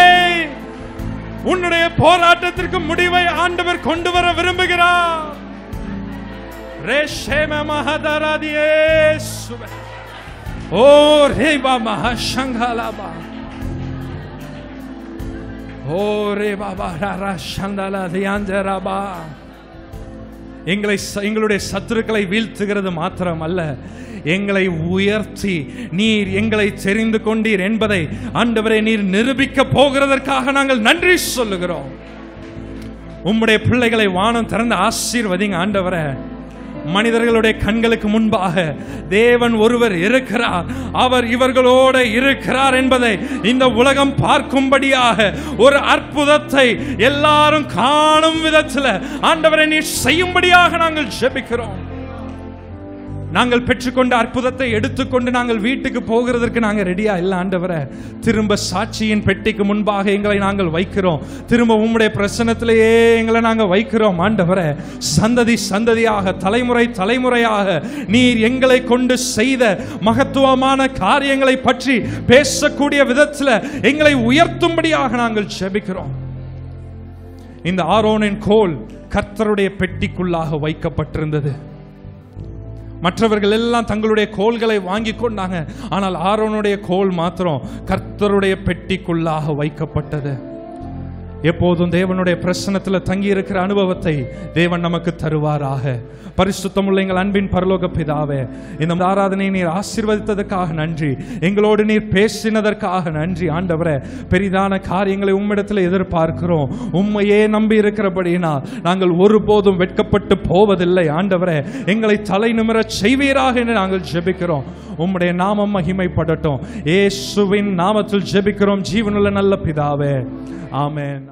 உன்னுடைய போராட்டத்திற்கு முடிவை ஆண்டவர் கொண்டு வர விரும்புகிறார். ரேஷேம மஹதரதியேசுவே ஓ ரேபா மஹஷங்கலபா ஓ ரேபா பாரா சந்தல தியாந்தரபா. எங்களுடைய சத்துருக்களை வீழ்த்துகிறது மாத்திரம் அல்ல, எங்களை உயர்த்தி நீர் எங்களை தெரிந்து கொண்டீர் என்பதை ஆண்டவரே நீர் நிரூபிக்க போகிறதற்காக நாங்கள் நன்றி சொல்லுகிறோம். உம்முடைய பிள்ளைகளை வானம் திறந்து ஆசீர்வதிங்க ஆண்டவரே. மனிதர்களுடைய கண்களுக்கு முன்பாக தேவன் ஒருவர் இருக்கிறார், அவர் இவர்களோட இருக்கிறார் என்பதை இந்த உலகம் பார்க்கும்படியாக ஒரு அற்புதத்தை எல்லாரும் காணும் விதத்தில் ஆண்டவரை நீர் செய்யும்படியாக நாங்கள் ஜெபிக்கிறோம். நாங்கள் பெற்றுக்கொண்ட அற்புதத்தை எடுத்துக்கொண்டு நாங்கள் வீட்டுக்கு போகிறதற்கு நாங்கள் ரெடியா இல்லை ஆண்டவரே. திரும்ப சாட்சியின் பெட்டிக்கு முன்பாக எங்களை நாங்கள் வைக்கிறோம். திரும்ப உம்முடைய பிரசன்னத்திலேயே எங்களை நாங்கள் வைக்கிறோம் ஆண்டவரே. சந்ததி சந்ததியாக, தலைமுறை தலைமுறையாக நீர் எங்களை கொண்டு செய்த மகத்துவமான காரியங்களை பற்றி பேசக்கூடிய விதத்தில் எங்களை உயர்த்தும்படியாக நாங்கள் ஜெபிக்கிறோம். இந்த ஆரோனின் கோல் கர்த்தருடைய பெட்டிக்குள்ளாக வைக்கப்பட்டிருந்தது. மற்றவர்கள் எல்லாம் தங்களுடைய கோல்களை வாங்கி கொண்டாங்க. ஆனால் ஆரோனுடைய கோல் மாத்திரம் கர்த்தருடைய பெட்டிக்குள்ளாக வைக்கப்பட்டது. எப்போதும் தேவனுடைய பிரசன்னத்தில் தங்கி இருக்கிற அனுபவத்தை தேவன் நமக்கு தருவாராக. பரிசுத்தமுள்ள எங்கள் அன்பின் பரலோக பிதாவே, இந்த ஆராதனை நீர் ஆசீர்வதித்ததற்காக நன்றி. எங்களோடு நீர் பேசினதற்காக நன்றி ஆண்டவரே. பெரிதான காரியங்களை உம்மிடத்தில் எதிர்பார்க்கிறோம். உம்மையே நம்பி இருக்கிறபடியினால் நாங்கள் ஒருபோதும் வெட்கப்பட்டு போவதில்லை ஆண்டவரே. எங்களை தலை நிமிர செய்வீராக என்று நாங்கள் ஜெபிக்கிறோம். உம்முடைய நாமம் மகிமைப்படட்டும். இயேசுவின் நாமத்தில் ஜெபிக்கிறோம் ஜீவனுள்ள நல்ல பிதாவே. ஆமென்.